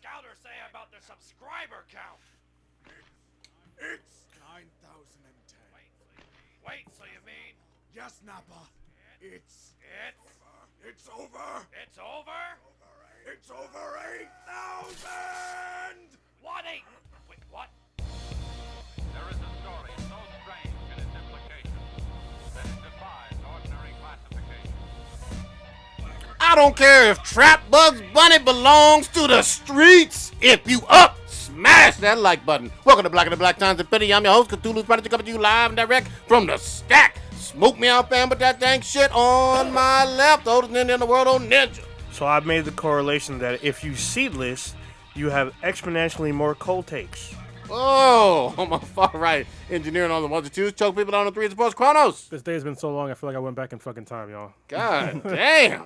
Scouter say about the subscriber count? It's 9,010. Wait, so you mean? Yes, Nappa. It's over. It's over? It's over 8,000! What eight? Wait, what? There is a story so strange in its implications that it defies ordinary classification. I don't care if Trap Bugs Bunny belongs to the streets. If you up, smash that like button. Welcome to Black and the Black Times Infinity. I'm your host, Cthulhu's Predator, coming to you live and direct from the stack. Smoke me out, fam, but that dang shit on my left. Oldest ninja in the world, old ninja. So I made the correlation that if you seedless, you have exponentially more cold takes. Oh, on my far right, engineering on the ones and twos, choke people on the threes and fours, Chronos. This day has been so long, I feel like I went back in fucking time, y'all. God damn.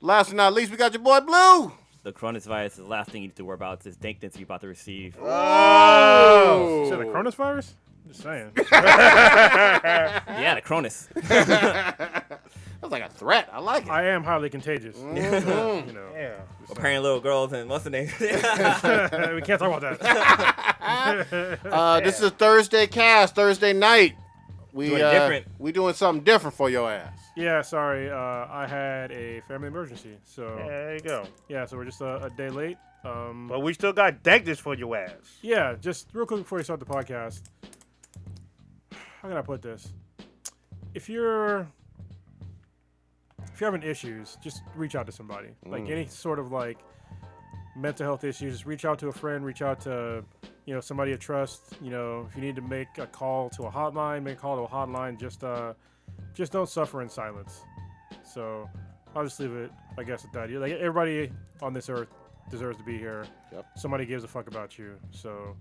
Last but not least, we got your boy Blue. The coronavirus is the last thing you need to worry about. It's this dankness you're about to receive. Oh. Is it the coronavirus? Just saying. Yeah, the Cronus. That's like a threat. I like it. I am highly contagious. Mhm. You know. Yeah. Apparently little girls and what's the name? We can't talk about that. This is a Thursday cast, Thursday night. We Doing different. We doing something different for your ass. Yeah, sorry. I had a family emergency. So, There you go. yeah, so we're just a day late. But we still got dankness for your ass. Yeah, just real quick before you start the podcast. How can I put this? If you're having issues, just reach out to somebody. Like any sort of like mental health issues, just reach out to a friend, reach out to, somebody you trust. If you need to make a call to a hotline, make a call to a hotline. Just don't suffer in silence. So I'll just leave it, I guess, at that. Like everybody on this earth deserves to be here. Yep. Somebody gives a fuck about you. So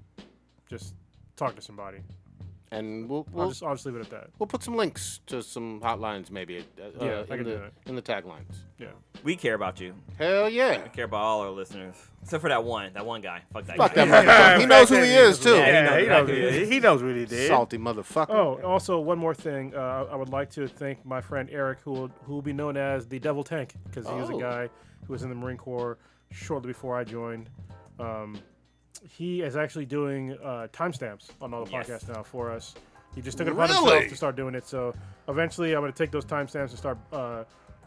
just talk to somebody. And we'll I'll just leave it at that. we'll put some links to some hotlines maybe Yeah, I can do that. in the taglines. Yeah. We care about you. Hell yeah. We care about all our listeners. Except for that one guy. Fuck that Fuck guy. that motherfucker. He knows who he is too. Yeah, he knows exactly. what he knows what he did. Salty motherfucker. Oh, also one more thing. I would like to thank my friend Eric, who will be known as the Devil Tank, because he was a guy who was in the Marine Corps shortly before I joined. He is actually doing timestamps on all the podcasts now for us. He just took it upon himself to start doing it. So eventually, I'm gonna take those timestamps and start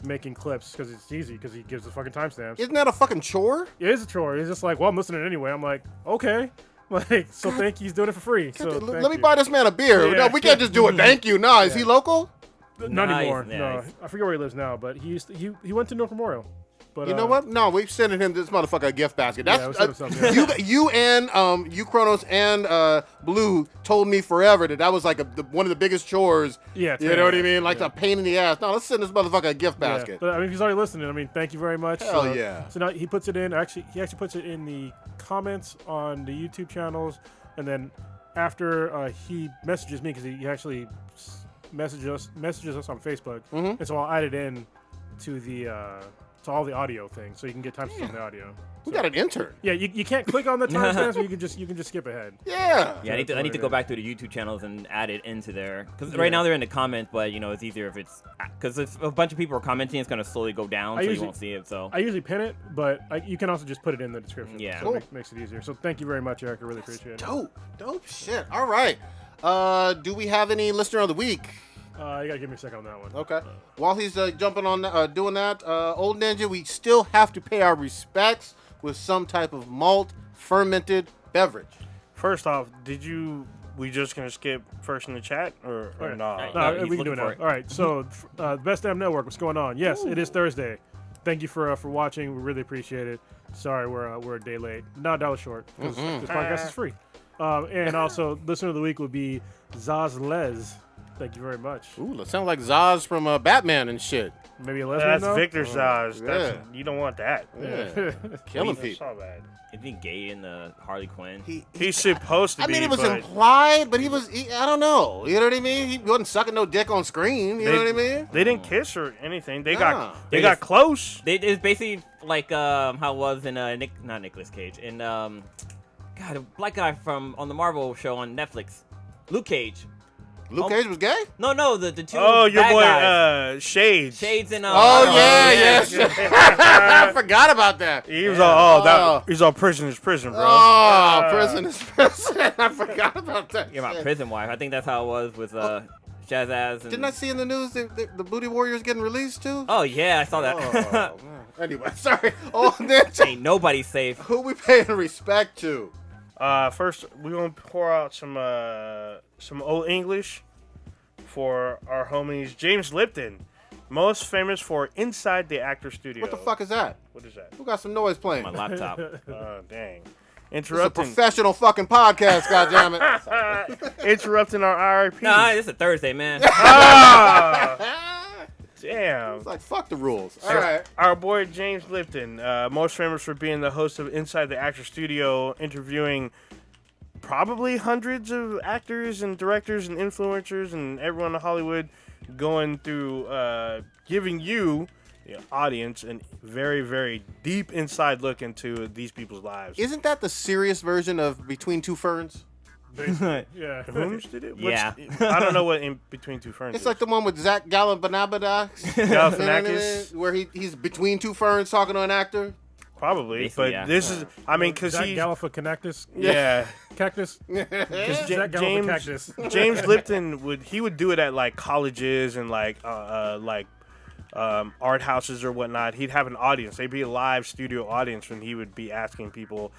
making clips, because it's easy, because he gives the fucking timestamps. Isn't that a fucking chore? It is a chore. He's just like, well, I'm listening anyway. I'm like, okay. Like, so thank you. He's doing it for free. So Let me buy this man a beer. Yeah. No, we can't just do it. Thank you. Nah, is he local? Not Nice, anymore. nice. No, I forget where he lives now, but he went to North Memorial. But You know what? No, we're sending him this motherfucker a gift basket. That's we'll send him something, yeah. you Kronos and Blue told me forever that was like one of the biggest chores. Yeah, You know what I mean? Like a pain in the ass. No, let's send this motherfucker a gift Yeah, basket. but I mean, if he's already listening, thank you very much. Hell yeah. So now he puts it in. He actually puts it in the comments on the YouTube channels, and then after he messages me, because he actually messages us on Facebook, and so I'll add it in to to all the audio things, so you can get timestamps on the audio. We got an intern. Yeah, you can't click on the timestamps, but you can just skip ahead. Yeah. Yeah, I need to go back to the YouTube channels and add it into there. Because right now they're in the comments, but it's easier if it's... Because if a bunch of people are commenting, it's going to slowly go down, so you won't see it, so... I usually pin it, but you can also just put it in the description. Yeah. So it makes it easier. So thank you very much, Eric. I really appreciate it. Dope shit. All right. Do we have any listener of the week? You gotta give me a second on that one. Okay. While he's jumping on doing that, Old Ninja, we still have to pay our respects with some type of malt fermented beverage. First off, we just gonna skip first in the chat or Okay. not? No, he's we can do looking it now. for it. All right. So, Best Damn Network, what's going on? Yes, it is Thursday. Thank you for watching. We really appreciate it. Sorry, we're a day late. Not $1 short, because this podcast is free. And also, listener of the week would be Zaz Les. Thank you very much. Ooh, that sounds like Zaz from Batman and shit. Maybe a lesbian, That's though? Victor's Zaz. yeah. You don't want that. Yeah. Killing That's people. so bad. Isn't he gay in the Harley Quinn? He's supposed to I be. mean, it was but implied, but I don't know. You know what I mean? He wasn't sucking no dick on screen. You know what I mean? They didn't kiss or anything. They Nah. got close. It's basically like how it was in not Nicolas Cage, in a black guy from on the Marvel show on Netflix, Luke Cage. Luke Cage was gay? No, the two Oh, your bad boy, guys. Shades. Shades and Oh, yeah. I forgot about that. He was all, he's all prison is prison, bro. Oh, prison is prison. I forgot about that. Yeah, my shit. prison wife. I think that's how it was with Shazaz. And... Didn't I see in the news the Booty Warriors getting released too? Oh yeah, I saw that. Oh, man. Anyway, sorry. Oh, then Ain't nobody safe. who we paying respect to? First, we're gonna pour out some old English for our homies James Lipton, most famous for Inside the Actor Studio. What the fuck is that? What is that? Who got some noise playing? My laptop. Dang. It's a Interrupting. professional fucking podcast, goddammit. Interrupting our RIP. Nah, it's a Thursday, man. Damn. It's like, fuck the rules. All right. Our boy James Lipton, most famous for being the host of Inside the Actor Studio, interviewing probably hundreds of actors and directors and influencers and everyone in Hollywood, going through, giving you, the audience, a very, very deep inside look into these people's lives. Isn't that the serious version of Between Two Ferns? Yeah. Whom's did it? Yeah. I don't know what In Between Two Ferns It's is. like the one with Zach Galifianakis, Galifianakis? where he's between two ferns talking to an actor. Probably, Basically, but yeah. this is, I mean, because Zach he, Galifianakis. yeah. Cactus. Because Zach Galifianakis. James Lipton would do it at like colleges and like art houses or whatnot. He'd have an audience. They'd be a live studio audience when he would be asking people,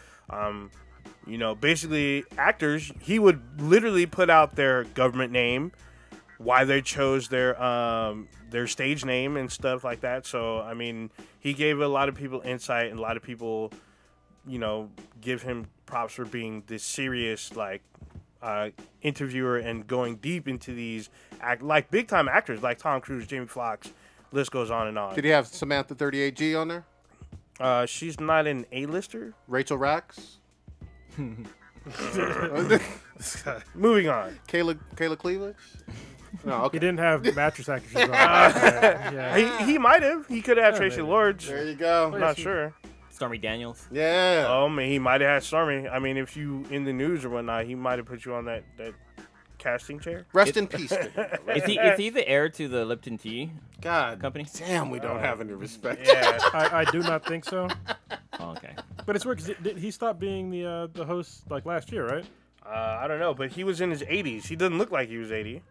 basically actors. He would literally put out their government name, why they chose their stage name and stuff like that. So I mean, he gave a lot of people insight, and a lot of people, give him props for being this serious interviewer and going deep into these like big time actors like Tom Cruise, Jamie Foxx. List goes on and on. Did he have Samantha 38G on there? She's not an A-lister. Rachel Rax? Moving on. Kayla Cleavage? No, He okay. didn't have mattress actresses on. Yeah. He might have. He could have Yeah, Tracy maybe. Lords. There you go. I'm not sure. Stormy Daniels. Yeah. Oh, man, he might have had Stormy. I mean, if you in the news or whatnot, he might have put you on that casting chair. Rest in peace. Is he the heir to the Lipton Tea God company? damn, we don't have any respect. Yeah. I do not think so. Oh, okay. But it's weird because he stopped being the host like last year, right? I don't know, but he was in his 80s. He doesn't look like he was 80.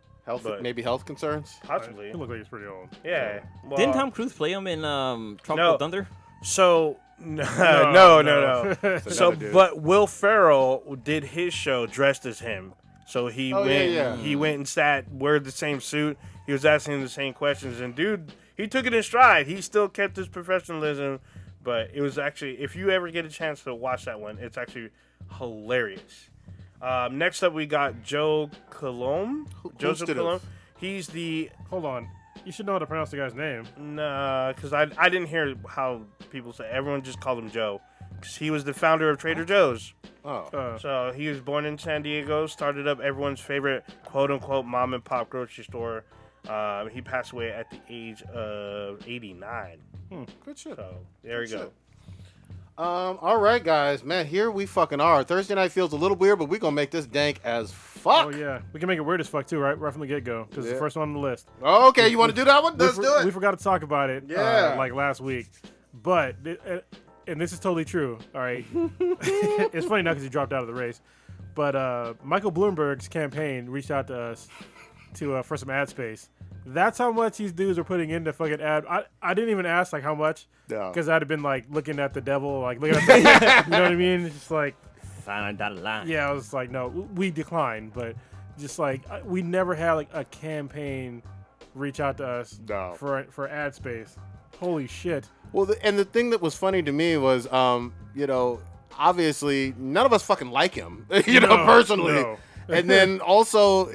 Maybe health concerns? Possibly. He looked like he's pretty old. Yeah. Well, Didn't Tom Cruise play him in Tropical No. Thunder? So no. So, Another dude. but Will Ferrell did his show dressed as him. So he went. He went and wore the same suit. He was asking him the same questions, and dude, he took it in stride. He still kept his professionalism, but it was actually, if you ever get a chance to watch that one, it's actually hilarious. Next up, we got Joe Colomb. Joseph did Colomb. this? He's the Hold on. You should know how to pronounce the guy's name. Nah, because I didn't hear how people say. Everyone just called him Joe. Because he was the founder of Trader Joe's. Oh. So he was born in San Diego, started up everyone's favorite quote-unquote mom-and-pop grocery store. He passed away at the age of 89. Good shit. So there we go. shit. All right, guys. Man, here we fucking are. Thursday night feels a little weird, but we're going to make this dank as fuck. Oh yeah, we can make it weird as fuck too, right from the get go, because it's Yeah. the first one on the list. Oh, okay, you want to do that one? Let's do We it. forgot to talk about it, Yeah. like last week, but and this is totally true. All right, it's funny now because he dropped out of the race, but Michael Bloomberg's campaign reached out to us for some ad space. That's how much these dudes are putting into fucking ad. I didn't even ask like how much, No. because I'd have been like looking at the devil, like looking at the, you know what I mean? It's just like. Sign on dotted line. Yeah, I was like, no, we declined, but just like we never had like a campaign reach out to us No. for ad space. Holy shit! Well, and the thing that was funny to me was, obviously none of us fucking like him, No, personally. no. And then also,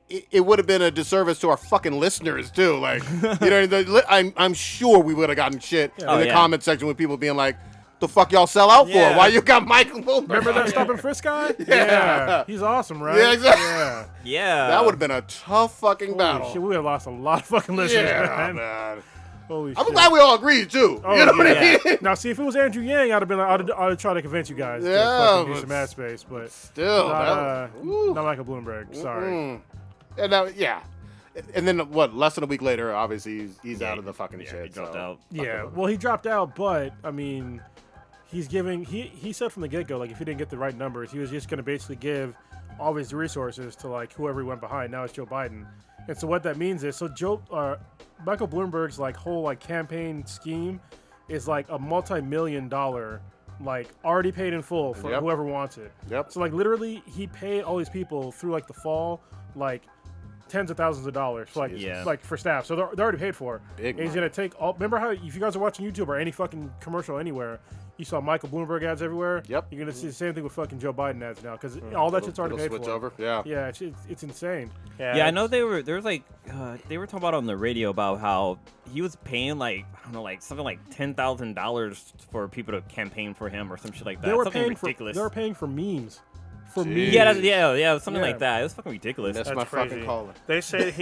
it would have been a disservice to our fucking listeners too. Like, I'm sure we would have gotten shit in Oh, the yeah. comment section with people being like, "The fuck y'all sell out Yeah. for? Why you got Michael Bloomberg?" Remember that Stop and Frisk guy? Yeah, he's awesome, right? Yeah, exactly. Yeah. Yeah. That would have been a tough fucking Holy battle. shit, we would have lost a lot of fucking listeners, Yeah, man. man. Holy I'm shit. glad we all agreed too. Oh, You know what I yeah. mean? Now, see, if it was Andrew Yang, I'd have been like, I'd try to convince you guys to Yeah, fucking do but some ad space, but Still, not, that was- woo. not Michael Bloomberg. Sorry. Mm. And yeah. And then what? Less than a week later, obviously he's out of the fucking shit. He dropped out. Yeah, well, he dropped out, but I mean, he's giving. He said from the get go, like if he didn't get the right numbers, he was just going to basically give all of his resources to like whoever he went behind. Now it's Joe Biden, and so what that means is, Michael Bloomberg's like whole like campaign scheme is like a multi-million-dollar, like already paid in full for whoever wants it. Yep. So like literally, he paid all these people through like the fall, like tens of thousands of dollars for like for staff. So they're already paid for. Big and he's gonna take all. Remember how if you guys are watching YouTube or any fucking commercial anywhere, you saw Michael Bloomberg ads everywhere. Yep. You're gonna see the same thing with fucking Joe Biden ads now because all that shit's already paid switch for. over. Yeah. Yeah, it's insane. Yeah, I know they were like they were talking about on the radio about how he was paying like I don't know like something like $10,000 for people to campaign for him or some shit like that. They were something paying ridiculous. They were paying for memes. Jeez. Yeah, something like that. It was fucking ridiculous. That's That's my crazy. fucking calling. They said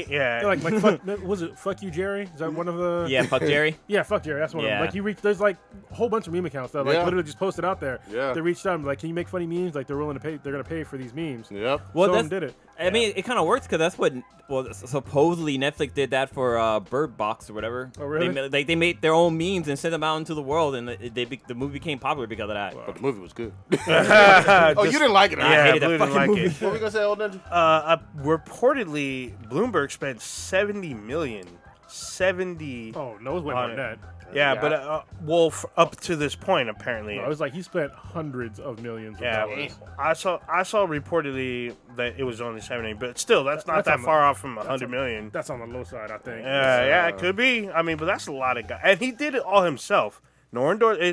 Like fuck, was it fuck you Jerry? Is that one of the? Yeah, fuck Jerry. Yeah, fuck Jerry. That's one of them. Yeah. Like he reached. There's like a whole bunch of meme accounts that like literally just posted out there. Yeah. They reached out and like, can you make funny memes? Like they're willing to pay. They're gonna pay for these memes. Yep. Well, Some that's did it. I mean, it kind of works because that's what. Well, supposedly Netflix did that for Bird Box or whatever. Oh, really? They made their own memes and sent them out into the world, and the movie became popular because of that. But the movie was good. oh, You didn't like it, huh? I Yeah, hated that Blue didn't fucking like movie. it. What were we gonna say, old ninja? Reportedly, Bloomberg spent $70 million. 70. Oh no, it was way more than that. Yeah, but up to this point, apparently. No, it was like he spent hundreds of millions. Yeah, Of dollars. I saw reportedly that it was only 70, but still, that's not That's that on the- far off from 100 million. That's on the low side, I think. Yeah, it could be. I mean, but that's a lot of guys, and he did it all himself.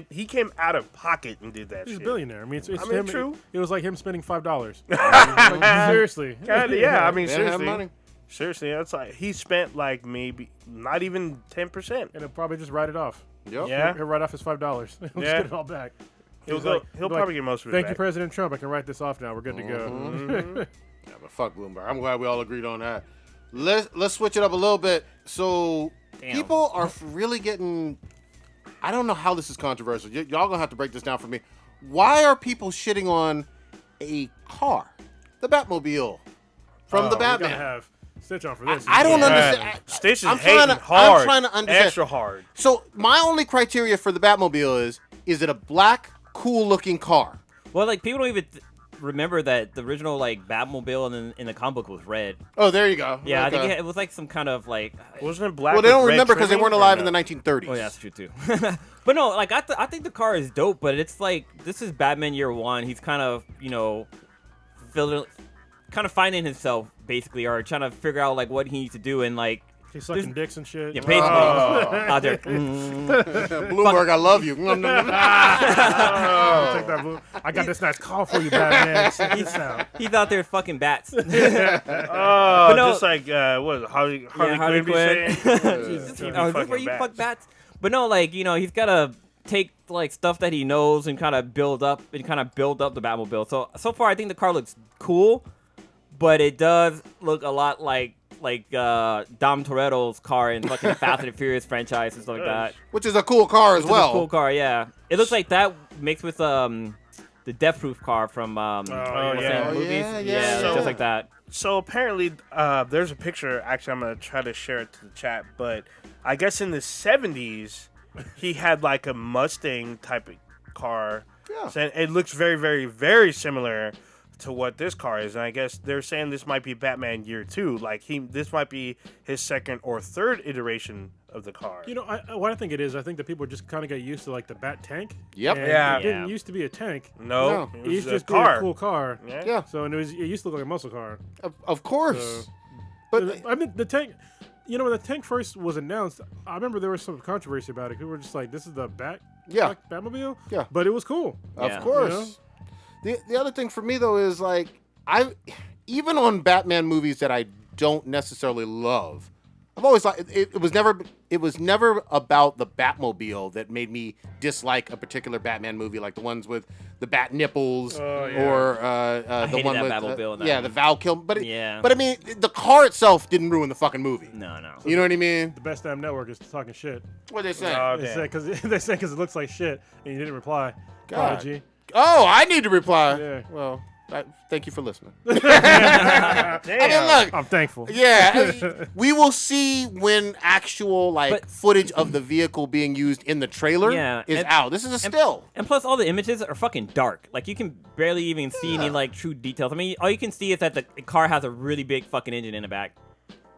He came out of pocket and did that. He's a shit. billionaire. I mean, it's I mean, him, true. It was like him spending $5. Like, seriously. Yeah, I mean, They didn't have seriously. money. Seriously, that's like he spent like maybe not even 10%. And he'll probably just write it off. Yep. Yeah. He'll write off his $5. He'll Yeah. get it all back. He'll He's probably get most of it Thank you, back. President Trump. I can write this off now. We're good to go. Yeah, but fuck Bloomberg. I'm glad we all agreed on that. Let's switch it up a little bit. So people are really getting. I don't know how this is controversial. Y'all gonna have to break this down for me. Why are people shitting on a car, the Batmobile, from the We're gonna Batman? have Stitch on for this. I don't understand. Right. Stitch is I'm hating trying to- hard. I'm trying to understand. Extra hard. So my only criteria for the Batmobile is it a black, cool-looking car? Well, like people don't even remember that the original like Batmobile in the comic book was red. Oh, there you go. Yeah, Okay. I think it was like some kind of like. Wasn't it black? Well, they with don't red remember because they trimming, weren't or alive in no? the 1930s. Oh yeah, that's true too. But no, like I think the car is dope, but it's like this is Batman Year One. He's kind of finding himself basically, or trying to figure out like what he needs to do, and like He's sucking dicks and shit. yeah, basically out there. Bloomberg, I love you. Take that, Blue. I got this nice call for you, Batman. Check this out. He's out there fucking bats. Oh, no- just like what Harley Harley Quinn be Quinn. saying? Is this fucking where you bats. fuck bats? But no, like he's gotta take like stuff that he knows and kind of build up the Batmobile. So far, I think the car looks cool, but it does look a lot like Dom Toretto's car in fucking Fast and the Furious franchise and stuff like that. Which is a cool car as It's well. a cool car, yeah. It looks like that mixed with the Death Proof car from yeah. movies. Yeah. So- Just like that. So apparently, there's a picture. Actually, I'm gonna try to share it to the chat. But I guess in the 70s, he had like a Mustang type of car. Yeah. So it looks very, very, very similar to what this car is. And I guess they're saying this might be Batman Year 2. Like this might be his second or third iteration of the car. What I think it is, I think that people just kind of got used to like the Bat tank. Yep. And Yeah. It didn't used to be a tank. No, No. it It was used to a just be car. a cool car. Yeah. Yeah, So and it used to look like a muscle car. of course. So- But I mean, the tank. When the tank first was announced, I remember there was some controversy about it. People were just like, "This is the Batmobile." Yeah. But it was cool. of Yeah. course. The other thing for me though is like even on Batman movies that I don't necessarily love, I've always thought it was never about the Batmobile that made me dislike a particular Batman movie, like the ones with the bat nipples or the hated one that with Batmobile in that the movie. Val Kilmer. But Yeah. but I mean, the car itself didn't ruin the fucking movie. No. You know what I mean? The Best Damn Network is talking shit. What they say? Oh, They damn. say because it looks like shit, and you didn't reply. God. Prodigy. Oh, I need to reply. Yeah. Well, Thank you for listening. Damn. I mean, look. I'm thankful. Yeah, we will see when actual But- footage of the vehicle being used in the trailer Yeah, is and- out. This is a still. And plus, all the images are fucking dark. Like, you can barely even see any, like, true details. I mean, all you can see is that the car has a really big fucking engine in the back.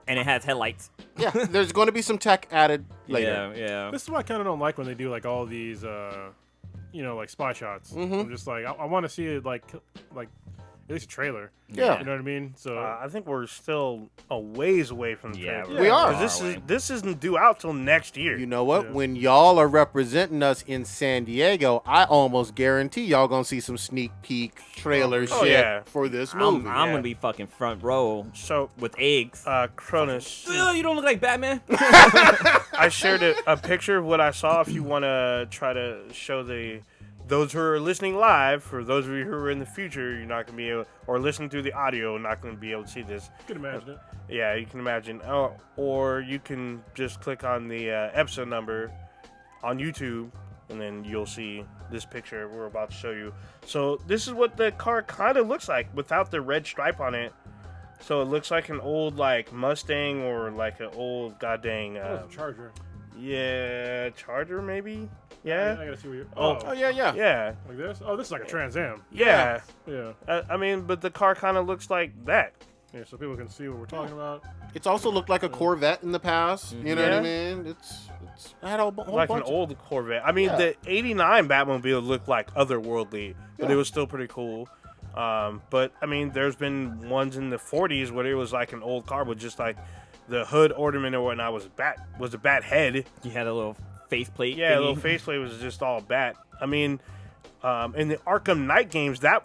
And it has headlights. Yeah, there's going to be some tech added later. Yeah. This is why I kind of don't like when they do like all these, like spy shots. I'm just like, I want to see it like at least a trailer. Yeah. You know what I mean? So I think we're still a ways away from the Yeah, trailer. we are. 'Cause this isn't due out till next year. You know what? Yeah. When y'all are representing us in San Diego, I almost guarantee y'all gonna see some sneak peek trailer Oh, shit yeah. for this I'm movie. gonna be fucking front row So, with eggs. Cronus, Ugh, you don't look like Batman. I shared a picture of what I saw. If you want to try to show those who are listening live, for those of you who are in the future, you're not going to be able, or listening through the audio, not going to be able to see this. you can imagine it. Yeah, you can imagine. Or you can just click on the episode number on YouTube, and then you'll see this picture we're about to show you. So this is what the car kind of looks like without the red stripe on it. So it looks like an old Mustang or like an old goddamn Oh, it's a Charger. Charger maybe. I Yeah. gotta see what you're. Oh. Oh yeah, yeah. Yeah. Like this? Oh, this is like a Trans Am. Yeah. Yeah. I mean, but the car kind of looks like that. Yeah, so people can see what we're talking about. It's also looked like a Corvette in the past. You know what I Yeah. mean? It's I had a whole Like an bunch of- old Corvette. I mean, Yeah. the '89 Batmobile looked like otherworldly, but Yeah. it was still pretty cool. But I mean, there's been ones in the '40s where it was like an old car with just like the hood ornament or whatnot was a bat head. You had a little faceplate. Yeah, a little thingy. faceplate was just all bat. I mean, in the Arkham Knight games, that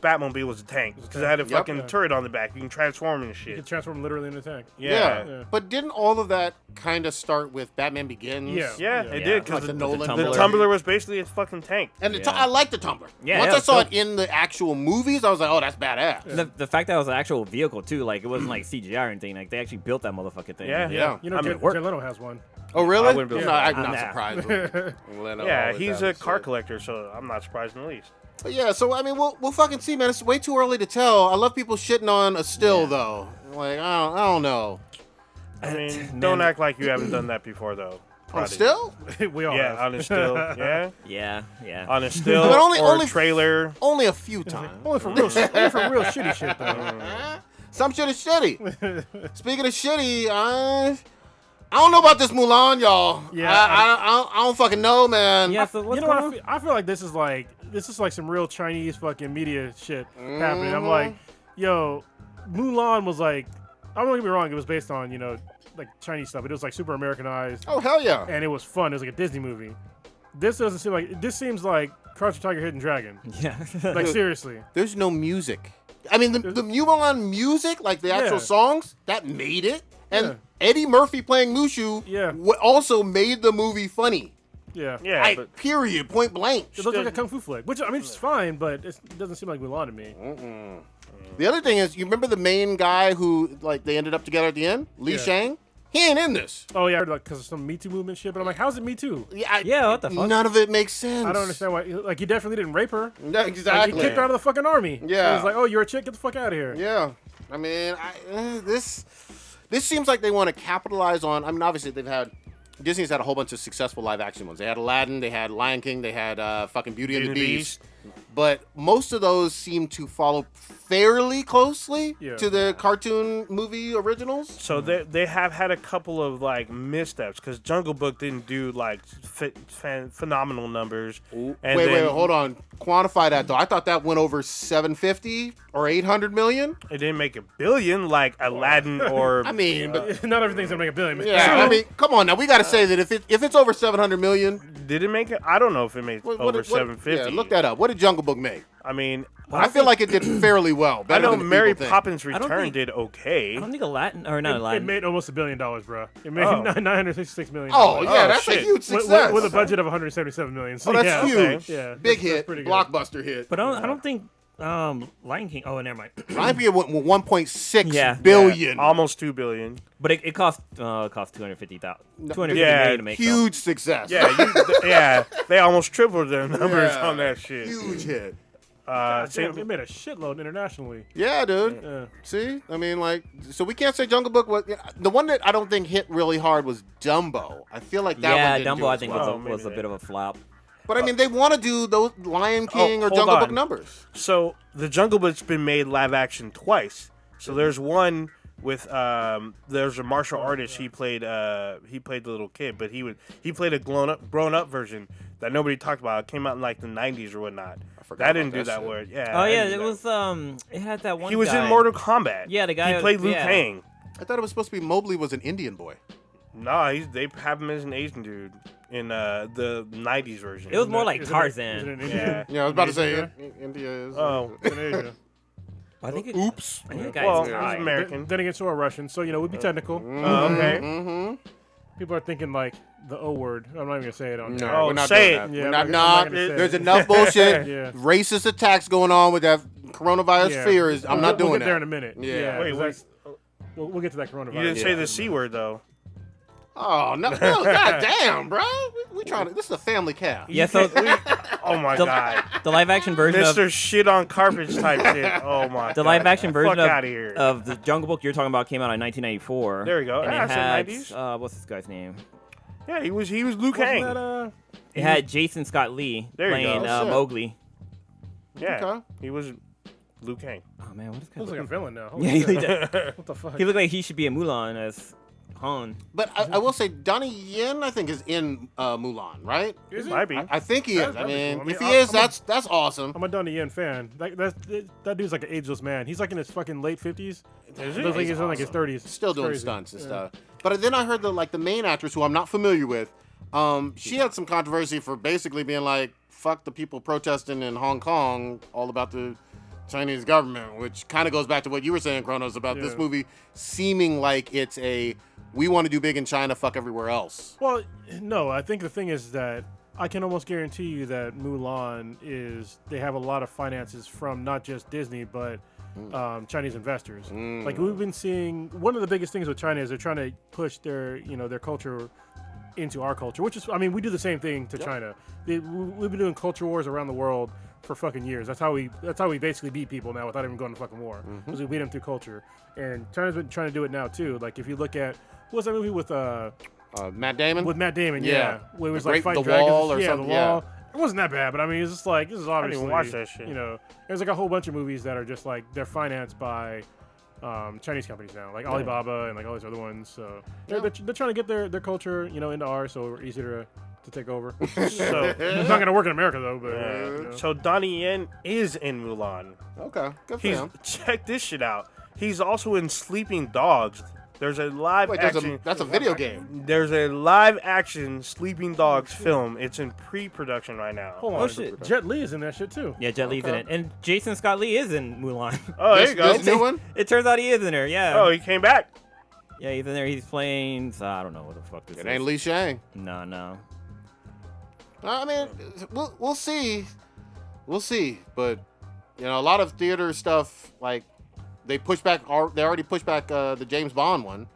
Batmobile was a tank because it had a Yep. fucking Yeah. turret on the back. You can transform and You shit. can transform literally into a tank. Yeah. Yeah. But didn't all of that kind of start with Batman Begins? Yeah. Yeah, Yeah. it Yeah. did Like because the the Nolan. Tumbler. Tumbler was basically a fucking tank. And Yeah. I like the Tumbler. Yeah, Once yeah, I saw so- it in the actual movies, I was like, oh, that's badass. The fact that it was an actual vehicle too, like it wasn't like CGI or anything. Like they actually built that motherfucking thing. Yeah. Yeah. You know, I mean, Jay it worked. Leno has one. Oh, really? I wouldn't be- No, I'm Yeah. not Nah. surprised. Leno Yeah, always he's has a it, car so. collector, so I'm not surprised in the least. But yeah, so I mean, we'll fucking see, man. It's way too early to tell. I love people shitting on a still though. Like I don't know. I mean, Man. don't act like you haven't done that before, though. On Prodigy. still? We all Yeah, have. on a still. Yeah, Yeah. on a still But only- or only- trailer. Only a few times. Only for real shitty shit though. Some shit is shitty. Speaking of shitty, I don't know about this Mulan, y'all. Yeah, I don't fucking know, man. Yeah. So what's You know going what? on? I feel like this is like some real Chinese fucking media shit happening. I'm like, yo, Mulan was like, I don't get me wrong, it was based on like Chinese stuff, but it was like super Americanized Oh hell yeah. and it was fun. It was like a Disney movie. This doesn't seem like. This seems like Crouch the Tiger, Hidden Dragon. Yeah. Like seriously. There's no music. I mean, the Mulan music, like the actual Yeah. songs, that made it. And Yeah. Eddie Murphy playing Mushu Yeah. also made the movie funny. Yeah. Yeah, Like, but period, point blank. It looks like a kung fu flick, which I mean, it's fine, but it doesn't seem like Mulan to me. The other thing is, you remember the main guy who, like, they ended up together at the end? Li Yeah. Shang? He ain't in this. Oh yeah, like because of some Me Too movement shit. But I'm like, how's it Me Too? Yeah, what the fuck? None of it makes sense. I don't understand why. Like, he definitely didn't rape her. Yeah, Like, exactly. he kicked her out of the fucking army. Yeah. He's like, oh, you're a chick. Get the fuck out of here. Yeah. I mean, this seems like they want to capitalize on. I mean, obviously Disney's had a whole bunch of successful live action ones. They had Aladdin, they had Lion King, they had fucking Beauty and the Beast. But most of those seem to follow fairly closely Yeah. to the cartoon movie originals. so they have had a couple of like missteps because Jungle Book didn't do like phenomenal numbers. And Wait, hold on. Quantify that though. I thought that went over 750 or 800 million. It didn't make $1 billion like Aladdin or. I mean, but Not everything's gonna make $1 billion. yeah, I mean, come on now. We got to say that if it's over 700 million, did it make it? I don't know if it made over 750. Yeah, look that up. What did Jungle Book make? I mean, I feel like it did fairly well. I Better know than the Mary people think. Poppins don't Return think- did okay. I don't think Aladdin or not It Aladdin. made almost $1 billion, bro. It made Oh. $966 million. Oh yeah, that's a shit. huge success. With a budget of $177 million. So, Oh, that's yeah, huge. Yeah, Big that's hit, pretty good. blockbuster hit. But I don't think Lion King. Oh, never mind. Lion King went with 1.6 Yeah. billion. Almost $2 billion. But it cost $250,000. $250 Yeah, million to make. so. Huge success. Yeah, yeah. They almost tripled their numbers Yeah. on that shit. Huge hit. Damn, it made a shitload internationally. Yeah, dude. Yeah. See, I mean, like, so we can't say Jungle Book was the one that I don't think hit really hard was Dumbo. I feel like that one didn't Dumbo do I as think well. was a bit of a flop. But I mean, they want to do those Lion King or hold Jungle Book on. numbers. So the Jungle Book's been made live action twice. So there's one with there's a martial artist. He played the little kid, but he played a grown up version that nobody talked about. It came out in like the 90s or whatnot. That didn't do that word. Yeah. Oh yeah, it was it had that one. He was guy. in Mortal Kombat. Yeah, the guy He played Liu yeah. Kang. I thought it was supposed to be Mowgli was an Indian boy. Nah, they have him as an Asian dude in the 90s version. It was more like Isn't Tarzan. it India? Yeah, I was about to say Asia? India is. Oh. It's in Asia. I think it, Oops. I think the guy's Well, Thai. he's American. Then again, so are Russians. So, we'd be technical. Okay. Mm-hmm. People are thinking like the O word. I'm not even going to say it on No, here. Oh, we're not say doing it. that. Yeah, We're not. I'm not gonna say There's it. enough bullshit, Yeah. racist attacks going on with that coronavirus Yeah. fears. I'm not doing We'll get there in that. a minute. Yeah. Wait, 'cause that's- We'll get to that coronavirus. You didn't say Yeah. the C word though. Oh no, god damn, bro. We trying to. This is a family cast. Yeah, so Oh my The- god. the live action version of Mr. Shit on carpet type shit. Oh my god. the live action version Fuck outta here. of the Jungle Book you're talking about came out in 1994. There you go. And Yeah, I it said had 90s. what's this guy's name? Yeah, he was Liu Wasn't Kang. that, It had Jason Scott Lee There you playing go. Oh, shit. Mowgli. Yeah. Okay. He was Liu Kang. Oh man, what is looks guy? like a villain now. Yeah, Holy he, shit. did. What the fuck? He looked like he should be a Mulan as Han. But I will say Donnie Yen, I think, is in Mulan, right? Is he? Might be. I think he is. I That'd be mean, cool. I mean, if he I'm is, a- that's awesome. I'm a Donnie Yen fan. That dude's like an ageless man. He's like in his fucking late 50s. Is Looks like he's in like his awesome. 30s. Still doing Crazy. stunts and Yeah. stuff. But then I heard the main actress, who I'm not familiar with, she had some controversy for basically being like, fuck the people protesting in Hong Kong, all about the Chinese government, which kind of goes back to what you were saying, Kronos, about this Yeah. movie seeming like it's we want to do big in China, fuck everywhere else. Well, no, I think the thing is that I can almost guarantee you that Mulan they have a lot of finances from not just Disney, but Chinese investors. Like we've been seeing, one of the biggest things with China is they're trying to push their culture into our culture, which is, I mean, we do the same thing to China. We've been doing culture wars around the world for fucking years. That's how we basically beat people now without even going to fucking war. Because we beat them through culture. And China's been trying to do it now too. Like if you look at, what was that movie with Matt Damon? Matt Damon? Yeah. Yeah, where it was The like Great- fighting The dragons. Wall or yeah, something, The Wall. It wasn't that bad, but I mean, it's just like, this is didn't even obviously, watch that shit. there's like a whole bunch of movies that are just like, they're financed by Chinese companies now, like Alibaba and like all these other ones. So they're trying to get their culture, into ours, so we're easier to take over. So it's not gonna work in America though. But So Donnie Yen is in Mulan. Okay, good for He's him. check this shit out. He's also in Sleeping Dogs. There's a live Wait, action. that's a video game. There's a live action Sleeping Dogs film. It's in pre-production right now. hold on, Oh, shit. Jet Li is in that shit too. Yeah, Jet Li's in it, and Jason Scott Lee is in Mulan. Oh, there you go. This new one? It turns out he is in there. Yeah. Oh, he came back. Yeah, he's in there. He's playing. I don't know what the fuck this It is. ain't Li Shang. No. I mean, we'll see. We'll see. But, a lot of theater stuff, like, they already pushed back the James Bond one.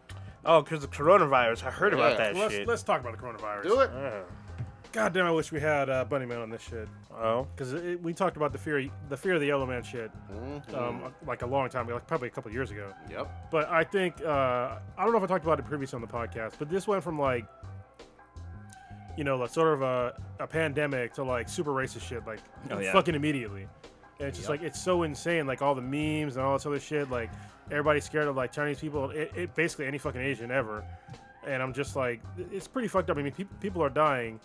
Oh, because the coronavirus. I heard about Yeah. that shit. Let's talk about the coronavirus. Do it. Yeah. God damn, I wish we had Bunny Man on this shit. Oh. Because we talked about the fear of the Yellow Man shit, like a long time ago, like probably a couple years ago. Yep. But I think I don't know if I talked about it previously on the podcast, but this went from like sort of a pandemic to like super racist shit, like Oh, yeah. fucking immediately. And it's just like it's so insane, like all the memes and all this other shit. Like everybody's scared of like Chinese people, it basically any fucking Asian ever. And I'm just like, it's pretty fucked up. I mean, people are dying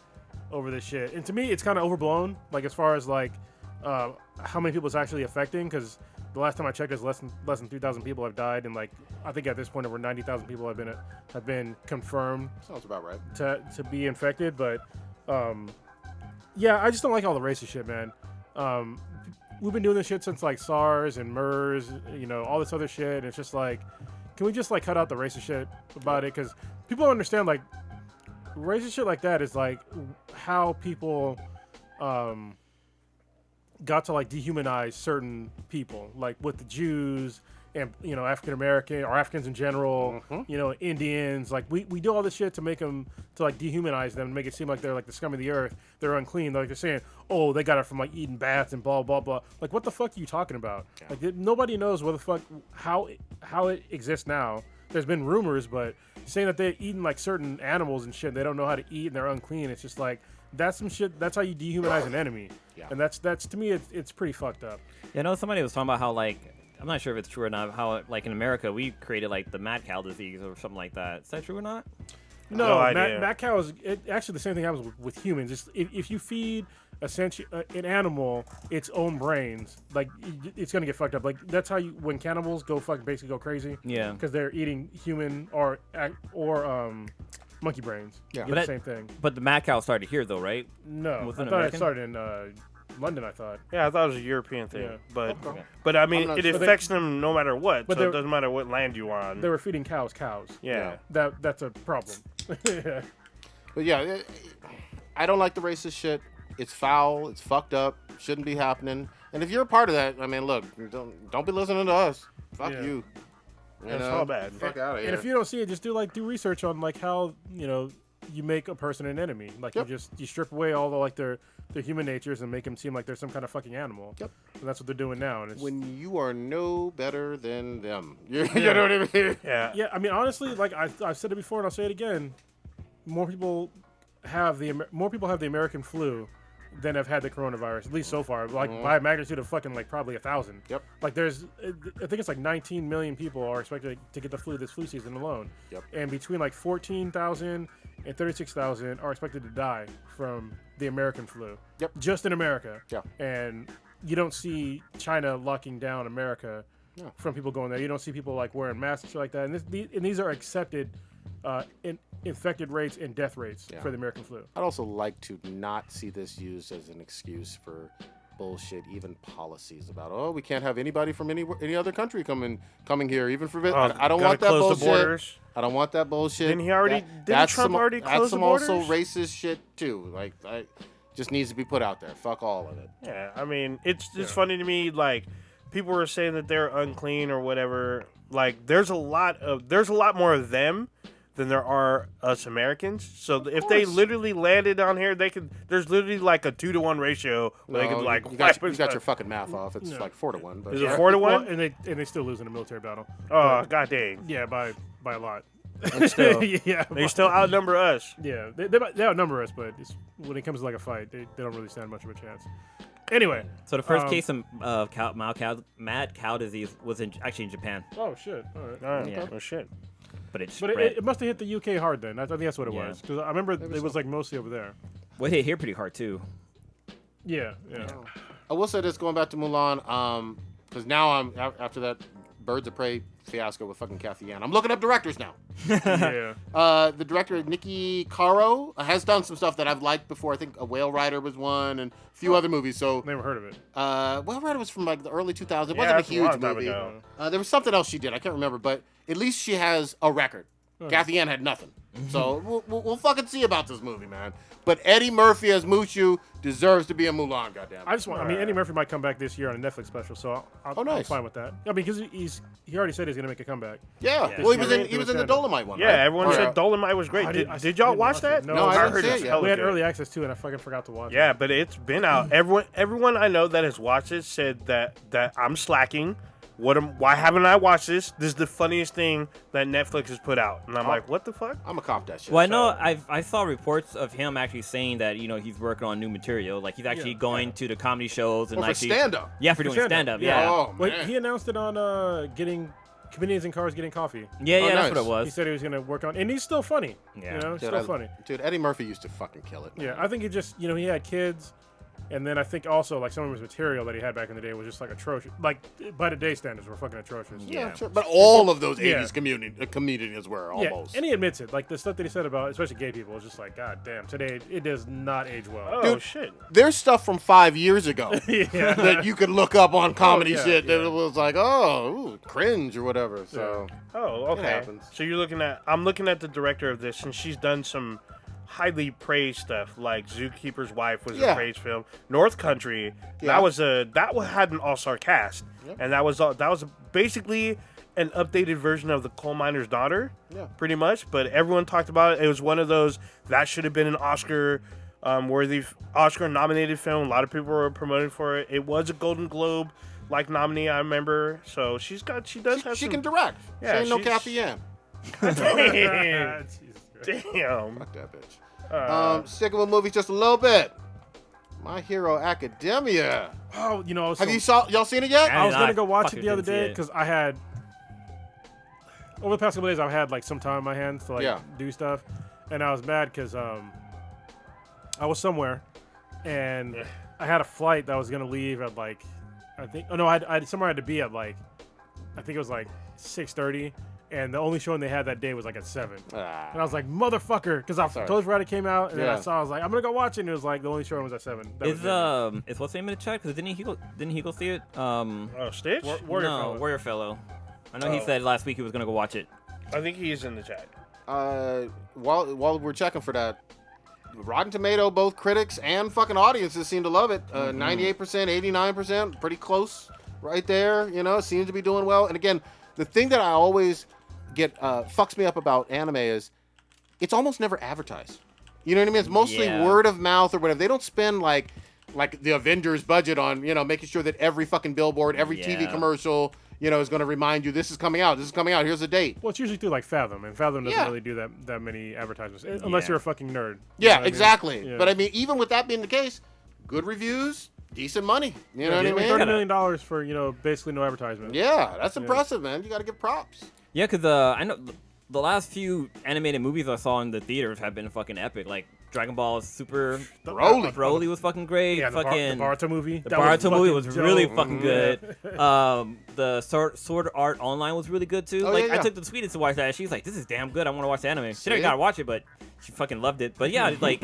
over this shit, and to me, it's kind of overblown. Like as far as like how many people it's actually affecting, because the last time I checked, there's less than 3,000 people have died, and like I think at this point over 90,000 people have been confirmed Sounds about right. to be infected. But yeah, I just don't like all the racist shit, man. We've been doing this shit since like SARS and MERS, all this other shit. And it's just like, can we just like cut out the racist shit about it? Because people don't understand, like, racist shit like that is like how people got to like dehumanize certain people, like with the Jews and African American or Africans in general, Indians. Like we do all this shit to make them to like dehumanize them, and make it seem like they're like the scum of the earth. They're unclean. Like they're saying, oh, they got it from like eating bats and blah blah blah. Like what the fuck are you talking about? Yeah. Like nobody knows what the fuck how it exists now. There's been rumors, but saying that they're eating like certain animals and shit, they don't know how to eat and they're unclean. It's just like that's some shit. That's how you dehumanize an enemy. Yeah. And that's to me, it's pretty fucked up. Yeah, I know somebody was talking about how like I'm not sure if it's true or not. How like in America we created like the mad cow disease or something like that. Is that true or not? No, mad cow is actually the same thing happens with humans. It's, if you feed essentially an animal its own brains, like it's gonna get fucked up. Like that's how when cannibals basically go crazy. Yeah, because they're eating human or monkey brains. Yeah, the same thing. But the mad cow started here though, right? No, I thought it started in London. I thought. Yeah, I thought it was a European thing, but I mean it affects them no matter what. So it doesn't matter what land you're on. They were feeding cows. Yeah, that's a problem. Yeah. But yeah, I don't like the racist shit. It's foul. It's fucked up. Shouldn't be happening. And if you're a part of that, I mean, look, don't be listening to us. Fuck you. That's all bad. Fuck out of here. And if you don't see it, just do research on like how you make a person an enemy. Like you strip away all the like their human natures and make them seem like they're some kind of fucking animal. Yep. And that's what they're doing now. And it's when you are no better than them. You know what I mean? Yeah. Yeah. I mean, honestly, like I've said it before and I'll say it again. More people have the American flu than have had the coronavirus, at least so far. Like by a magnitude of fucking like probably 1,000. Yep. Like I think it's like 19 million people are expected to get the flu this flu season alone. Yep. And between like 14,000 and 36,000 are expected to die from the American flu. Yep. Just in America. Yeah. And you don't see China locking down America from people going there. You don't see people like wearing masks like that. And these are accepted infected rates and death rates for the American flu. I'd also like to not see this used as an excuse for bullshit, even policies about we can't have anybody from any other country coming here, even for I don't want that bullshit. I don't want that bullshit. Didn't Trump already close the borders? That's some also racist shit too. Like just needs to be put out there. Fuck all of it. Yeah, I mean it's funny to me. Like people were saying that they're unclean or whatever. Like there's a lot more of them than there are us Americans. So if they literally landed on here, there's literally like a 2-to-1 ratio where they could like you got your fucking math off. It's like 4-to-1. But is it 4-to-1? Well, and they still lose in a military battle. Oh god dang. Yeah, by a lot. And still, they still outnumber us. Yeah, they outnumber us, but when it comes to like a fight, they don't really stand much of a chance. Anyway, so the first case of mad cow disease was actually in Japan. Oh shit! All right. Yeah. Oh shit. But it must have hit the UK hard then. I think that's what it was. Because I remember it was like mostly over there. Well, it hit here pretty hard too. Yeah. I will say this, going back to Mulan, because now I'm after that Birds of Prey fiasco with fucking Kathy Ann. I'm looking up directors now. Yeah. The director Nikki Caro has done some stuff that I've liked before. I think A Whale Rider was one, and a few other movies. So never heard of it. Whale Rider was from like the early 2000s. It wasn't a huge movie. There was something else she did. I can't remember, but at least she has a record. Kathy Ann had nothing. So we'll fucking see about this movie, man. But Eddie Murphy as Mushu deserves to be a Mulan, goddammit. I mean, Eddie Murphy might come back this year on a Netflix special, so I'm fine with that. I mean, because he already said he's gonna make a comeback. Yeah. Well, he was in the Dolomite one. Yeah, right? everyone said Dolomite was great. Did y'all watch that? No, I didn't see it yet. We had early access too, and I fucking forgot to watch it. Yeah, but it's been out. Everyone I know that has watched it said that I'm slacking. Why haven't I watched this? This is the funniest thing that Netflix has put out. And I'm like, what the fuck? I'm a cop that shit. Well, I know I saw reports of him actually saying that, he's working on new material. Like, he's actually going to the comedy shows. And for stand-up? Yeah, for doing stand-up, yeah. Oh, man. He announced it on getting comedians in cars getting coffee. Yeah, nice. That's what it was. He said he was going to work on, and he's still funny. Yeah. Still funny. Dude, Eddie Murphy used to fucking kill it. Yeah, I think he just, he had kids. And then I think also, like, some of his material that he had back in the day was just, like, atrocious. Like, by today's standards, were fucking atrocious. Yeah, sure. But all of those 80s comedians were, almost. Yeah, and he admits it. Like, the stuff that he said about, especially gay people, is just like, God damn, today, it does not age well. Oh, dude, shit. There's stuff from 5 years ago that you could look up on comedy shit that it was like, cringe or whatever. So, okay. it happens. So I'm looking at the director of this, and she's done some highly praised stuff, like Zookeeper's Wife was Yeah. a praised film. North Country, Yeah. that had an all-star cast, and that was basically an updated version of The Coal Miner's Daughter, pretty much. But everyone talked about it. It was one of those that should have been an Oscar-worthy, Oscar-nominated film. A lot of people were promoted for it. It was a Golden Globe nominee, I remember. So she can direct. Yeah, she ain't no she's- Kathy Ann. Damn. Jesus Christ. Damn. Fuck that bitch. Sticking with movies just a little bit. My Hero Academia. Oh, you know, I was Have so- y'all seen it yet? I was I gonna go watch it fucking the other didn't see day it. because I had over the past couple days I've had like some time on my hands to like do stuff, and I was mad because I was somewhere and I had a flight that was gonna leave at like I somewhere I had to be at like I think it was like 6:30, and the only showing they had that day was like at 7. And I was like, motherfucker, because I totally forgot it came out, and then I saw, I was like, I'm gonna go watch it, and it was like the only showing was at 7. That was it. Is what's the name in the chat? Because didn't he go see it? Stitch? Warrior no, Fellow. Warrior Fellow. I know he said last week he was gonna go watch it. I think he's in the chat. While we're checking for that, Rotten Tomato, both critics and fucking audiences seem to love it. 98%, 89%, pretty close right there. You know, it seems to be doing well. And again, the thing that I always get fucks me up about anime is it's almost never advertised. You know what I mean? It's mostly word of mouth or whatever. They don't spend like the Avengers budget on, you know, making sure that every fucking billboard, every TV commercial, you know, is going to remind you this is coming out. This is coming out. Here's the date. Well, it's usually through like Fathom, and Fathom doesn't really do that many advertisements unless you're a fucking nerd. You know what I mean? Exactly. Yeah. But I mean, even with that being the case, good reviews, decent money. You know what I mean? $30 million for, you know, basically no advertisement. Yeah, that's impressive, man. You got to give props. Yeah, because I know the last few animated movies I saw in the theaters have been fucking epic. Like Dragon Ball Super Broly was fucking great. Yeah, the Boruto movie. The Boruto movie was really fucking good. The Sword Art Online was really good too. I took the Swedish to watch that. She's like, "This is damn good. I want to watch the anime." She didn't gotta watch it, but she fucking loved it. But yeah, like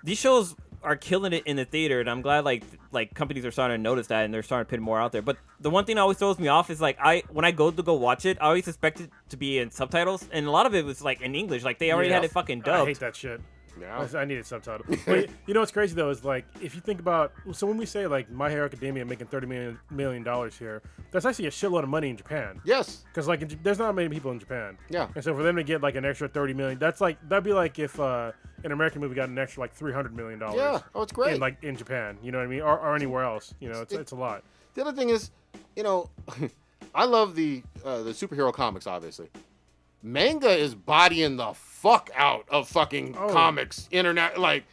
these shows are killing it in the theater, and I'm glad like companies are starting to notice that, and they're starting to put more out there. But the one thing that always throws me off is like when I go watch it, I always expect it to be in subtitles, and a lot of it was like in English. Like they already had it fucking dubbed. I hate that shit. Yeah. I needed subtitles. But you know what's crazy though is like if you think about when we say like My Hero Academia making $30 million here, that's actually a shitload of money in Japan. Yes. Because like there's not many people in Japan. Yeah. And so for them to get like an extra $30 million, that'd be like if an American movie got an extra like $300 million. Yeah. Oh, it's great. In Japan, you know what I mean, or anywhere else. You know, it's a lot. The other thing is, you know, I love the superhero comics, obviously. Manga is bodying the fuck out of fucking comics. Internet, like,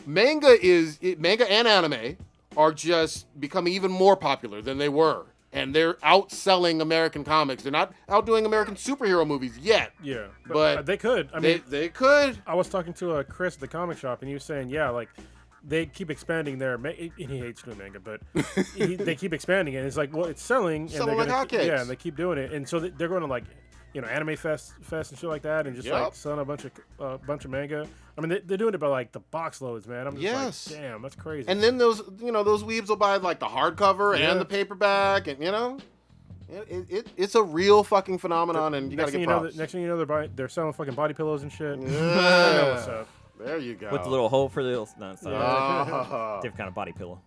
manga and anime are just becoming even more popular than they were. And they're outselling American comics. They're not outdoing American superhero movies yet. Yeah. But they could. I mean, they could. I was talking to Chris at the comic shop, and he was saying, yeah, like, they keep expanding their and he hates doing manga, but they keep expanding it. It's like, well, it's selling, Selling like hotcakes. Yeah, and they keep doing it, and so they're going to like, you know, anime fest and shit like that, and just like selling a bunch of manga. I mean, they're doing it by like the box loads, man. I'm just like, damn, that's crazy. And then those weebs will buy like the hardcover and the paperback, and you know, it's a real fucking phenomenon, and you gotta get props. Next thing you know, they're selling fucking body pillows and shit. Yeah. I know what's up. There you go. With the little hole for the little Yeah. different kind of body pillow.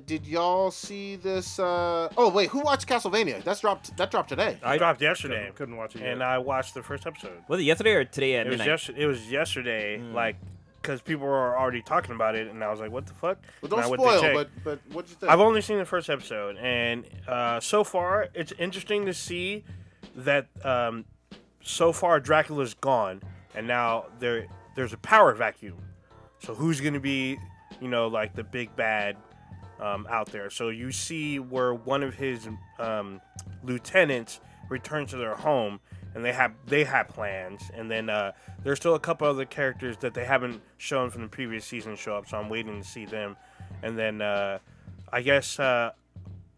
Did y'all see this? Oh wait, who watched Castlevania? That dropped today. I dropped yesterday. Couldn't watch it yet. And I watched the first episode. Was it yesterday or today at midnight? It was yesterday, like, because people were already talking about it, and I was like, what the fuck? Well, don't And I went to spoil, check. but what'd you think? I've only seen the first episode, and so far, it's interesting to see that so far Dracula's gone, and now there's a power vacuum. So who's going to be, you know, like the big bad out there? So you see where one of his lieutenants returns to their home, and they have plans. And then there's still a couple other characters that they haven't shown from the previous season show up, so I'm waiting to see them. And then I guess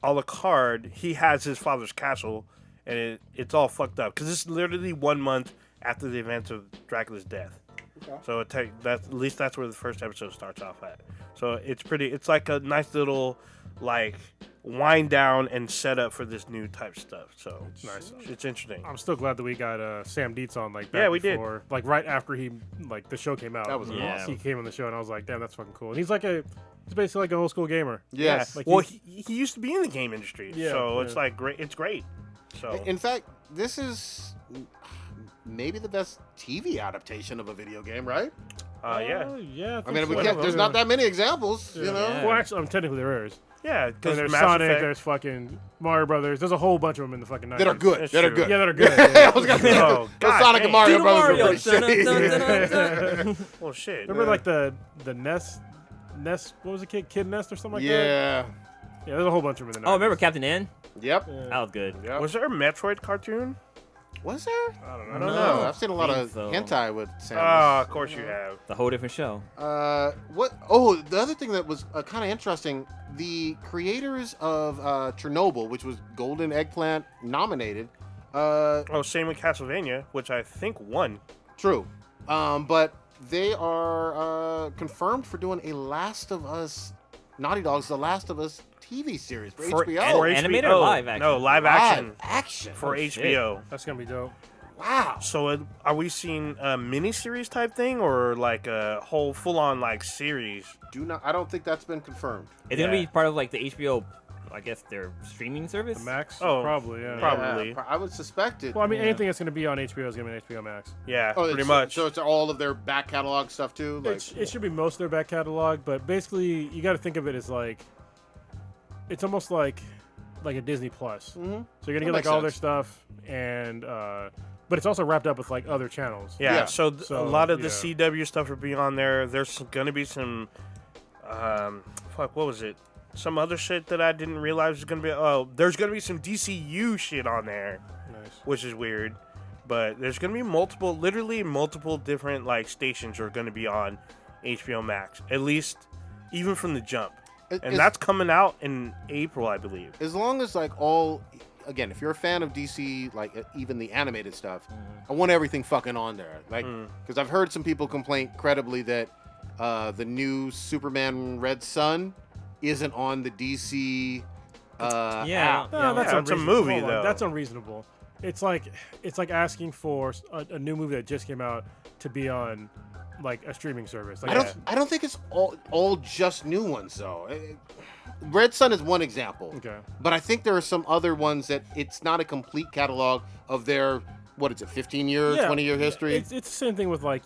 Alucard, he has his father's castle, and it's all fucked up because it's literally 1 month after the events of Dracula's death. Okay. So at least that's where the first episode starts off at. So it's like a nice little like wind down and set up for this new type stuff. So Nice. it's interesting. I'm still glad that we got Sam Dietz on back Yeah, we did. before, right after he the show came out. That was Yeah. awesome. He came on the show and I was like, damn, that's fucking cool. And he's basically like an old school gamer. Yes. Like Well, he- he used to be in the game industry, Yeah, so yeah. it's like great. It's great. So In fact, this is maybe the best TV adaptation of a video game, right? yeah, yeah. I mean, think so. there's not that many examples, you know? Yeah. Well, actually, technically there is. yeah. Because There's Mass Sonic, Effect. there's fucking Mario Brothers. There's a whole bunch of them in the fucking 90s. That are good. That's That are true. good. Yeah, that are good. I Yeah. was gonna say, Oh, the God Sonic and dang. Mario Super Brothers Mario. were pretty Dun, shitty. dun, dun, dun, dun. Well, shit. Remember like the Nest, what was it, Kid Nest or something like that? Yeah. Yeah, there's a whole bunch of them in the 90s. Oh, remember Captain N? Yep. That was good. Yep. Was there a Metroid cartoon? Was there? I don't know. I don't No. know. I've seen a lot think of so. hentai with Samus. Oh, of course you have. It's a whole different show. What? Oh, the other thing that was kind of interesting, the creators of Chernobyl, which was Golden Eggplant nominated, Oh, same with Castlevania, which I think won. true, but they are confirmed for doing a Last of Us, Naughty Dog's The Last of Us TV series for HBO. for Animated HBO. or live action? No, live action Live action. for Oh, shit. HBO. That's going to be dope. Wow. So are we seeing a miniseries type thing or like a whole full-on like series? I don't think that's been confirmed. It's gonna Yeah. be part of like the HBO, I guess their streaming service. The Max? Oh, probably, yeah. probably. Yeah, I would suspect it. Well, I mean, anything that's going to be on HBO is going to be on HBO Max. Yeah, Oh, pretty it's- much. So it's all of their back catalog stuff too. Like, It should be most of their back catalog, but basically, you got to think of it as it's almost like a Disney Plus. Mhm. So you're gonna That get makes all their sense. stuff, and but it's also wrapped up with other channels. Yeah, Yeah. so, a So, lot of the yeah. CW stuff will be on there. There's going to be some, what was it? Some other shit that I didn't realize was going to be. Oh, there's going to be some DCU shit on there, Nice. which is weird. But there's going to be literally multiple different stations are going to be on HBO Max, at least even from the jump. And that's coming out in April, I believe. as long as again, if you're a fan of DC, even the animated stuff, I want everything fucking on there. Because I've heard some people complain credibly that the new Superman Red Sun isn't on the DC Yeah. app. No, that's Yeah, it's a unreasonable. movie, Hold on, though. That's unreasonable. It's like asking for a new movie that just came out to be on a streaming service. I don't think it's all just new ones though. Red Sun is one example. Okay. But I think there are some other ones that it's not a complete catalog of their 15 year, 20-year history. It's the same thing with I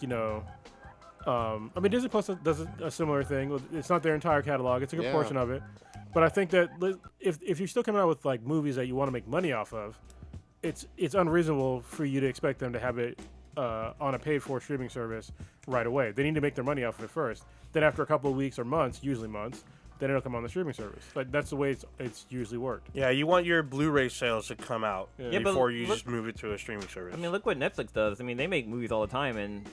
mean, Disney Plus does a similar thing. It's not their entire catalog; it's a good Yeah. portion of it. But I think that if you're still coming out with movies that you want to make money off of, it's unreasonable for you to expect them to have it on a paid-for streaming service right away. They need to make their money off of it first. Then after a couple of weeks or months, usually months, then it'll come on the streaming service. That's the way it's usually worked. Yeah, you want your Blu-ray sales to come out Yeah, but before you look- just move it to a streaming service. I mean, look what Netflix does. I mean, they make movies all the time, and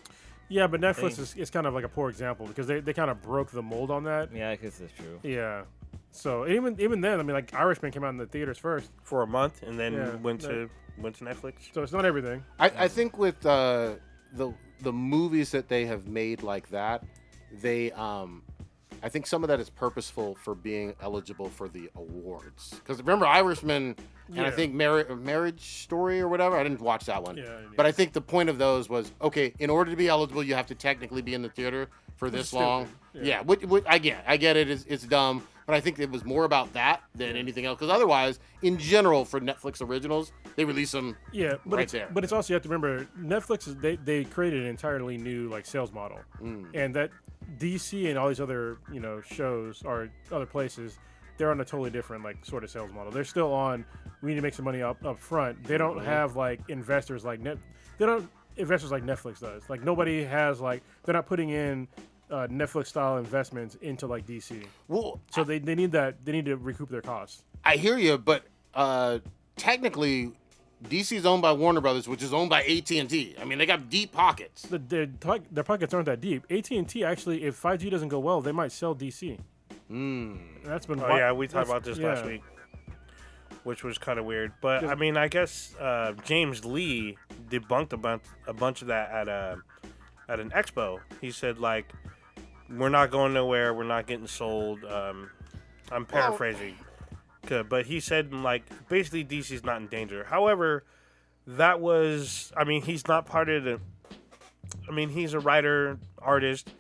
Yeah, but Netflix is kind of like a poor example because they kind of broke the mold on that. yeah, I guess that's true. Yeah. So even then, I mean, Irishman came out in the theaters first, for a month, and then Yeah, went to Netflix. so it's not everything. I think with the movies that they have made like that, they I think some of that is purposeful for being eligible for the awards. Because remember Irishman and I Yeah. think Marriage Story or whatever. I didn't watch that one. Yeah, I didn't But I think the point of those was okay. In order to be eligible, you have to technically be in the theater for this stupid. long. Yeah. Yeah, which I get it. It's dumb. But I think it was more about that than anything else. Because otherwise, in general, for Netflix originals, they release them. Yeah, but Right it's, there. but it's also you have to remember Netflix they created an entirely new sales model, and that DC and all these other shows or other places, they're on a totally different sort of sales model. They're still on. We need to make some money up front. They don't have investors like investors like Netflix does. Nobody has they're not putting in Netflix style investments into DC. Well, So they need that. They need to recoup their costs. I hear you, but technically, DC is owned by Warner Brothers, which is owned by AT&T. I mean, they got deep pockets. Their pockets aren't that deep. AT&T actually, if 5G doesn't go well, they might sell DC. That's been. Oh yeah, we talked about this last yeah. week, which was kind of weird. But I mean, I guess James Lee debunked a bunch of that at an expo. He said we're not going nowhere. We're not getting sold. I'm paraphrasing. Jessica, but he said like basically DC's not in danger. However, that was he's not part of the. He's a writer, artist.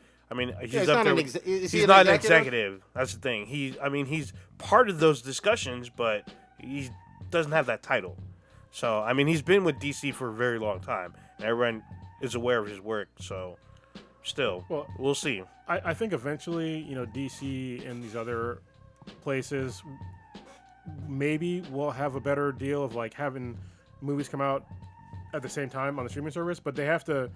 He's up there. He's not an executive. That's the thing. He's part of those discussions, but he doesn't have that title. So he's been with DC for a very long time, and everyone is aware of his work. So, still, we'll see. I think eventually, DC and these other places maybe will have a better deal of like having movies come out at the same time on the streaming service, but they have to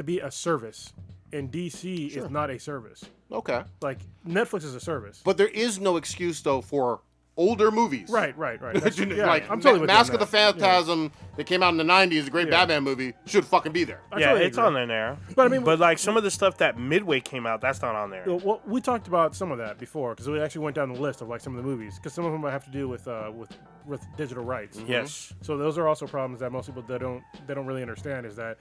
be a service, and DC is not a service. Okay. Like Netflix is a service, But there is no excuse though for older movies. right. That's, Like I'm totally with Mask you of on the that. Phantasm that came out in the 90s, a great Batman movie, should fucking be there. I Yeah, totally it's agree. on there. But like some of the stuff that Midway came out, that's not on there. Well, we talked about some of that before because we actually went down the list of like some of the movies because some of them have to do with digital rights. Yes. So those are also problems that most people they don't really understand is that,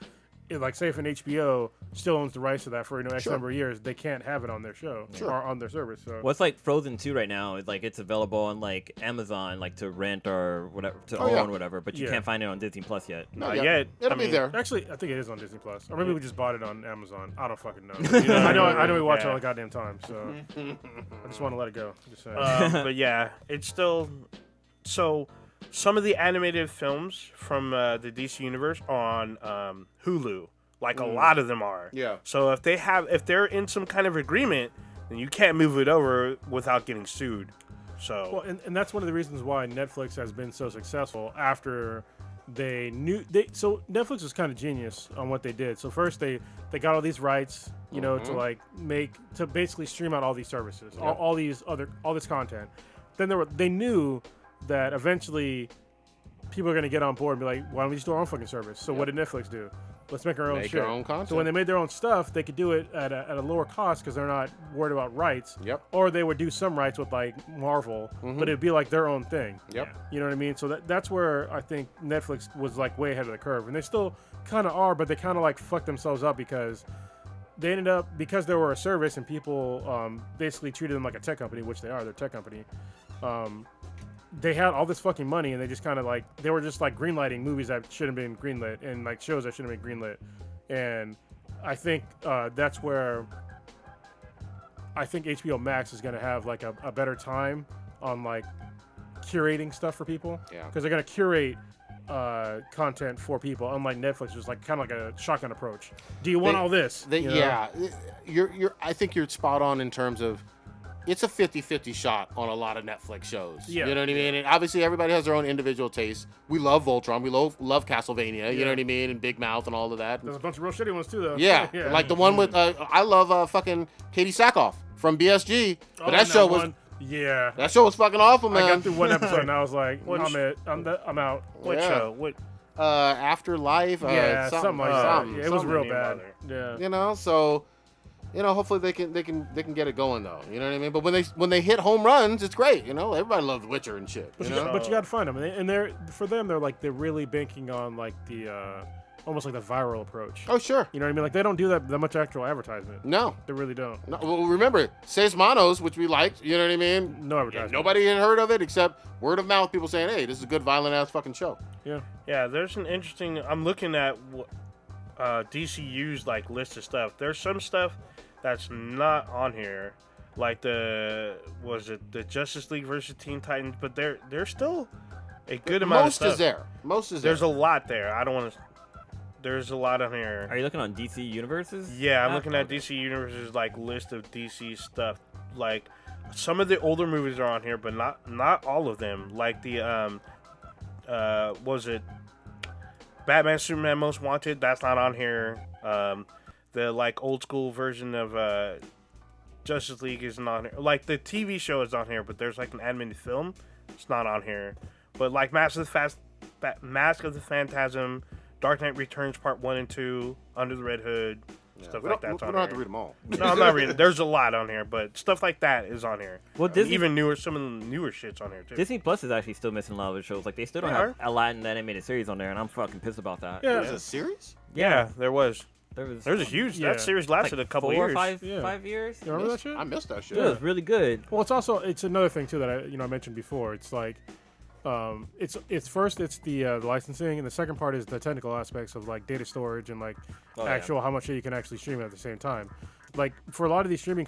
like, say if an HBO still owns the rights to that for X number of years, they can't have it on their show or on their service. So What's like Frozen 2 right now? It's like it's available on like Amazon, like to rent or whatever, to own whatever, but you can't find it on Disney Plus yet. Not yet. It'll be there. actually, I think it is on Disney Plus, or maybe we just bought it on Amazon. I don't fucking know. I know we watch it all the goddamn time, so I just want to let it go. Just saying. But yeah, it's still so. Some of the animated films from the DC universe on Hulu, like a lot of them are. Yeah. So if they're in some kind of agreement, then you can't move it over without getting sued. So. Well, and that's one of the reasons why Netflix has been so successful after they knew so Netflix was kind of genius on what they did. So first they got all these rights, to like to basically stream out all these services, all this content. Then they knew that eventually people are going to get on board and be like, why don't we just do our own fucking service? So what did Netflix do? Let's make our own shit. our own content. So when they made their own stuff, they could do it at a lower cost because they're not worried about rights. Yep. Or they would do some rights with like Marvel, but it'd be like their own thing. Yep. You know what I mean? So that's where I think Netflix was like way ahead of the curve, and they still kind of are, but they kind of like fucked themselves up because they ended up, because they were a service and people basically treated them like a tech company, which they are. They're a tech company. They had all this fucking money, and they just kind of like they were just like greenlighting movies that shouldn't have been greenlit and like shows that shouldn't have been greenlit. And I think that's where I think HBO Max is going to have like a better time on like curating stuff for people. Yeah. Because they're going to curate content for people, unlike Netflix, which is like kind of like a shotgun approach. Do you want all this? You know? Yeah. I think you're spot on in terms of it's a 50-50 shot on a lot of Netflix shows. Yeah. You know what I mean? And obviously everybody has their own individual taste. We love Voltron. We love Castlevania. You know what I mean? And Big Mouth and all of that. There's a bunch of real shitty ones too, though. Yeah. Like the one with I love fucking Katie Sackhoff from BSG. But that show was yeah. That show was fucking awful, man. I got through one episode and I was like, I'm out. What show? What? Afterlife. Something like that. Yeah, it was real bad. Bother. Yeah. So hopefully they can get it going though. You know what I mean? But when they hit home runs, it's great. Everybody loves The Witcher and shit. But you got to find them, and they're really banking on like the almost like the viral approach. Oh sure. You know what I mean? Like they don't do that much actual advertisement. No, they really don't. No, well, remember Seis Manos, which we liked. You know what I mean? No advertisement. Nobody had heard of it except word of mouth. People saying, "Hey, this is a good violent ass fucking show." Yeah. Yeah. There's an interesting. I'm looking at DCU's like list of stuff. There's some stuff that's not on here, like the Justice League versus Teen Titans, but there's still a good amount of stuff. Most is there. There's a lot there. I don't want to. There's a lot on here. Are you looking on DC Universes? Yeah, I'm looking at DC Universe's like list of DC stuff. Like some of the older movies are on here, but not all of them. Like the was it Batman Superman Most Wanted? That's not on here. The like old school version of Justice League isn't on here. Like the TV show is on here, but there's like an animated film. It's not on here. But like Mask of the Phantasm, Dark Knight Returns Part 1 and 2, Under the Red Hood, stuff like that's on here. We don't have to read them all. No, I'm not reading. There's a lot on here, but stuff like that is on here. Well, Disney, even newer, some of the newer shit's on here too. Disney Plus is actually still missing a lot of their shows. Like they still don't have a lot in the animated series on there, and I'm fucking pissed about that. Yeah. There's a series? Yeah, there was. There's a huge. Yeah. That series lasted a couple 4 or years. 5 Yeah. 5 years. You remember that shit? I missed that shit. It was really good. Well, it's another thing too that I mentioned before. It's like, it's first it's the licensing, and the second part is the technical aspects of like data storage and like actual how much shit you can actually stream at the same time. Like for a lot of these streaming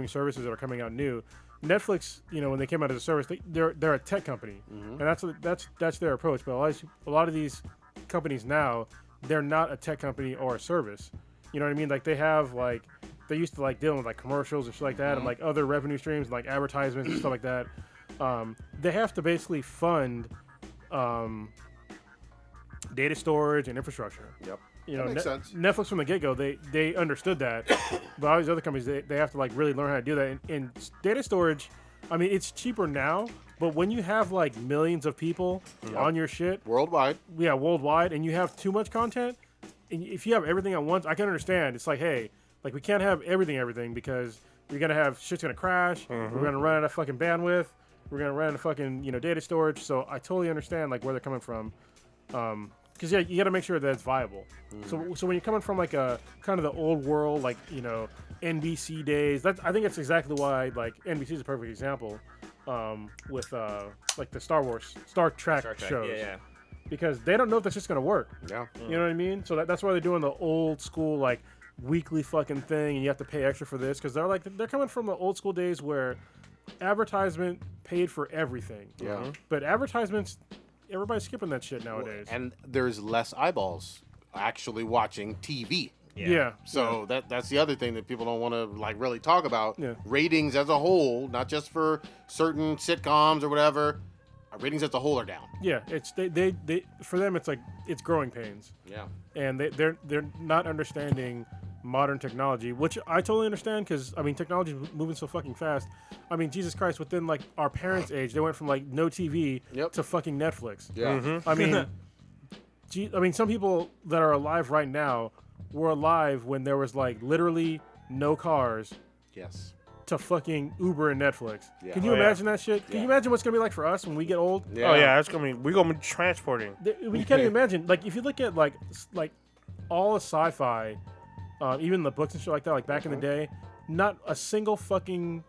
services that are coming out new, Netflix, when they came out as a service, they're a tech company, and that's their approach. But a lot of these companies now, they're not a tech company or a service. You know what I mean? Like they used to like dealing with like commercials and shit like that, and like other revenue streams, like advertisements and stuff like that. They have to basically fund data storage and infrastructure. Yep. That makes sense. Netflix from the get-go, they understood that, but all these other companies, they have to like really learn how to do that. And data storage, I mean, it's cheaper now, but when you have like millions of people on your shit Worldwide. worldwide, and you have too much content, and if you have everything at once, I can understand. It's like, hey, like we can't have everything because you're gonna have shit's gonna crash. We're gonna run out of fucking bandwidth. We're gonna run out of fucking data storage. So I totally understand like where they're coming from. Because you got to make sure that it's viable. So when you're coming from like a kind of the old world, like NBC days, I think that's exactly why like NBC is a perfect example with like the Star Trek shows. Yeah. Because they don't know if that's just gonna work. Yeah. You know what I mean? So that's why they're doing the old school like weekly fucking thing, and you have to pay extra for this because they're coming from the old school days where advertisement paid for everything. Yeah. But advertisements. Everybody's skipping that shit nowadays. And there's less eyeballs actually watching TV. Yeah. So that's the other thing that people don't want to like really talk about. Yeah. Ratings as a whole, not just for certain sitcoms or whatever. Ratings as a whole are down. Yeah, it's they for them it's like it's growing pains. Yeah. And they're not understanding modern technology, which I totally understand because I mean technology is moving so fucking fast. I mean Jesus Christ, within like our parents' age, they went from like no TV to fucking Netflix. Yeah. I mean, some people that are alive right now were alive when there was like literally no cars. Yes. To fucking Uber and Netflix. Yeah. Can you imagine that shit? Can you imagine what's gonna be like for us when we get old? Yeah. Oh yeah, we're gonna be transporting. You can't even imagine. Like if you look at like all the sci-fi, even the books and shit like that, like back in the day, not a single fucking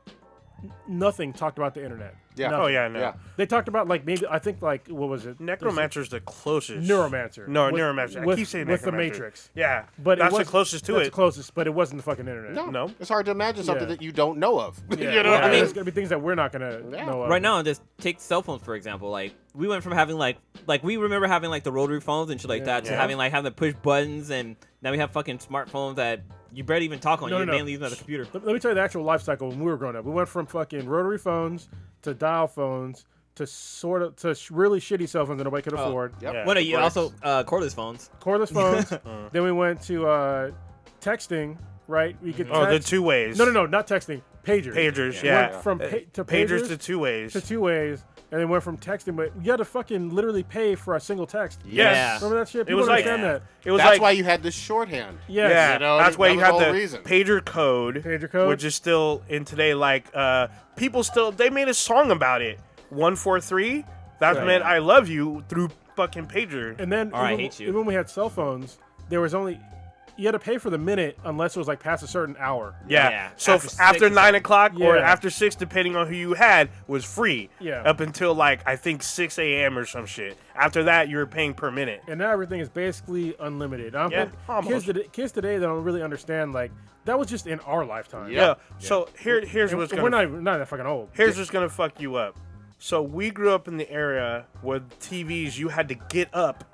nothing talked about the internet. Yeah. Nothing. Oh yeah, no. Yeah. They talked about like maybe I think like what was it? Necromancer's the closest. Neuromancer. No, With- Neuromancer. I with- keep saying with the Necromancer. Matrix. Yeah, But that's it the was, closest to that's it. the closest, but it wasn't the fucking internet. No. No. It's hard to imagine something Yeah. that you don't know of. Yeah, You know what I mean? There's gonna be things that we're not gonna know of. Right now, just take cell phones for example. Like we went from having like we remember having like the rotary phones and shit like that to Yeah. having to push buttons, and now we have fucking smartphones that you barely even talk on. No, You're no. mainly using it as a computer. Let me tell you the actual life cycle when we were growing up. We went from fucking rotary phones to dial phones to really shitty cell phones that nobody could afford. Yep. Yeah. Well, no, you Correct. also cordless phones. Cordless phones. Then we went to texting. Right? We could. Oh, the text. 2 ways. No, not texting. Pagers. Pagers, Went yeah. from to Pagers to 2 ways. to 2 ways, and then went from texting. But you had to fucking literally pay for a single text. Yes. Remember that shit? It People was don't like understand that. It was That's like why you had this shorthand. Yes. yeah. You know, that's why that you was had the the whole reason. pager code. Pager code. Which is still in today. Like people still they made a song about it. 143. That meant I love you through fucking pager. And then Or I even, hate you. even when we had cell phones, there was only you had to pay for the minute unless it was like past a certain hour. Yeah. Yeah. So After after 6 or 9 o'clock or Yeah. after 6, depending on who you had, was free. Yeah. Up until like I think 6 a.m. or some shit. After that, you were paying per minute. And now everything is basically unlimited. I don't Yeah, think almost. kids today they don't really understand like that was just in our lifetime. Yeah. So here's And what's we're gonna not that fucking old. here's what's gonna fuck you up. So we grew up in the area where TVs you had to get up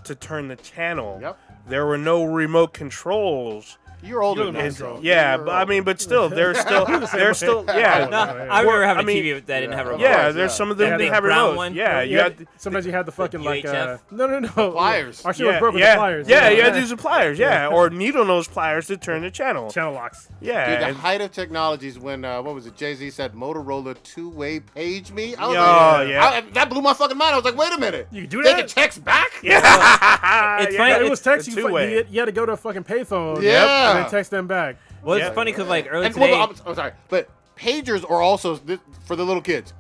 to turn the channel. Yep. There were no remote controls. You're older You're than the us, intro. though. Yeah, You're but I older. mean, but still, yeah. No, I remember having I mean, a TV that didn't have a remote. Yeah, course, there's yeah. some of them They that had have the brown remotes. one. Yeah, you had Sometimes you had the fucking like UHF? no Pliers. Our shit was broken with yeah, pliers. yeah, you had to use the pliers, yeah, or needle nose pliers to turn the channel. channel locks. Yeah, Dude, the and- height of technologies when what was it? Jay-Z said Motorola two-way page me. I was Yo, like, yeah. that blew my fucking mind. I was like, wait a minute. You can do They that? can text back? yeah, It's yeah. funny. It was text. the You, two-way. you had to go to a fucking payphone. Yeah. And then text them back. Well, it's Yeah. funny because like early And, today. I'm sorry, but pagers are also for the little kids.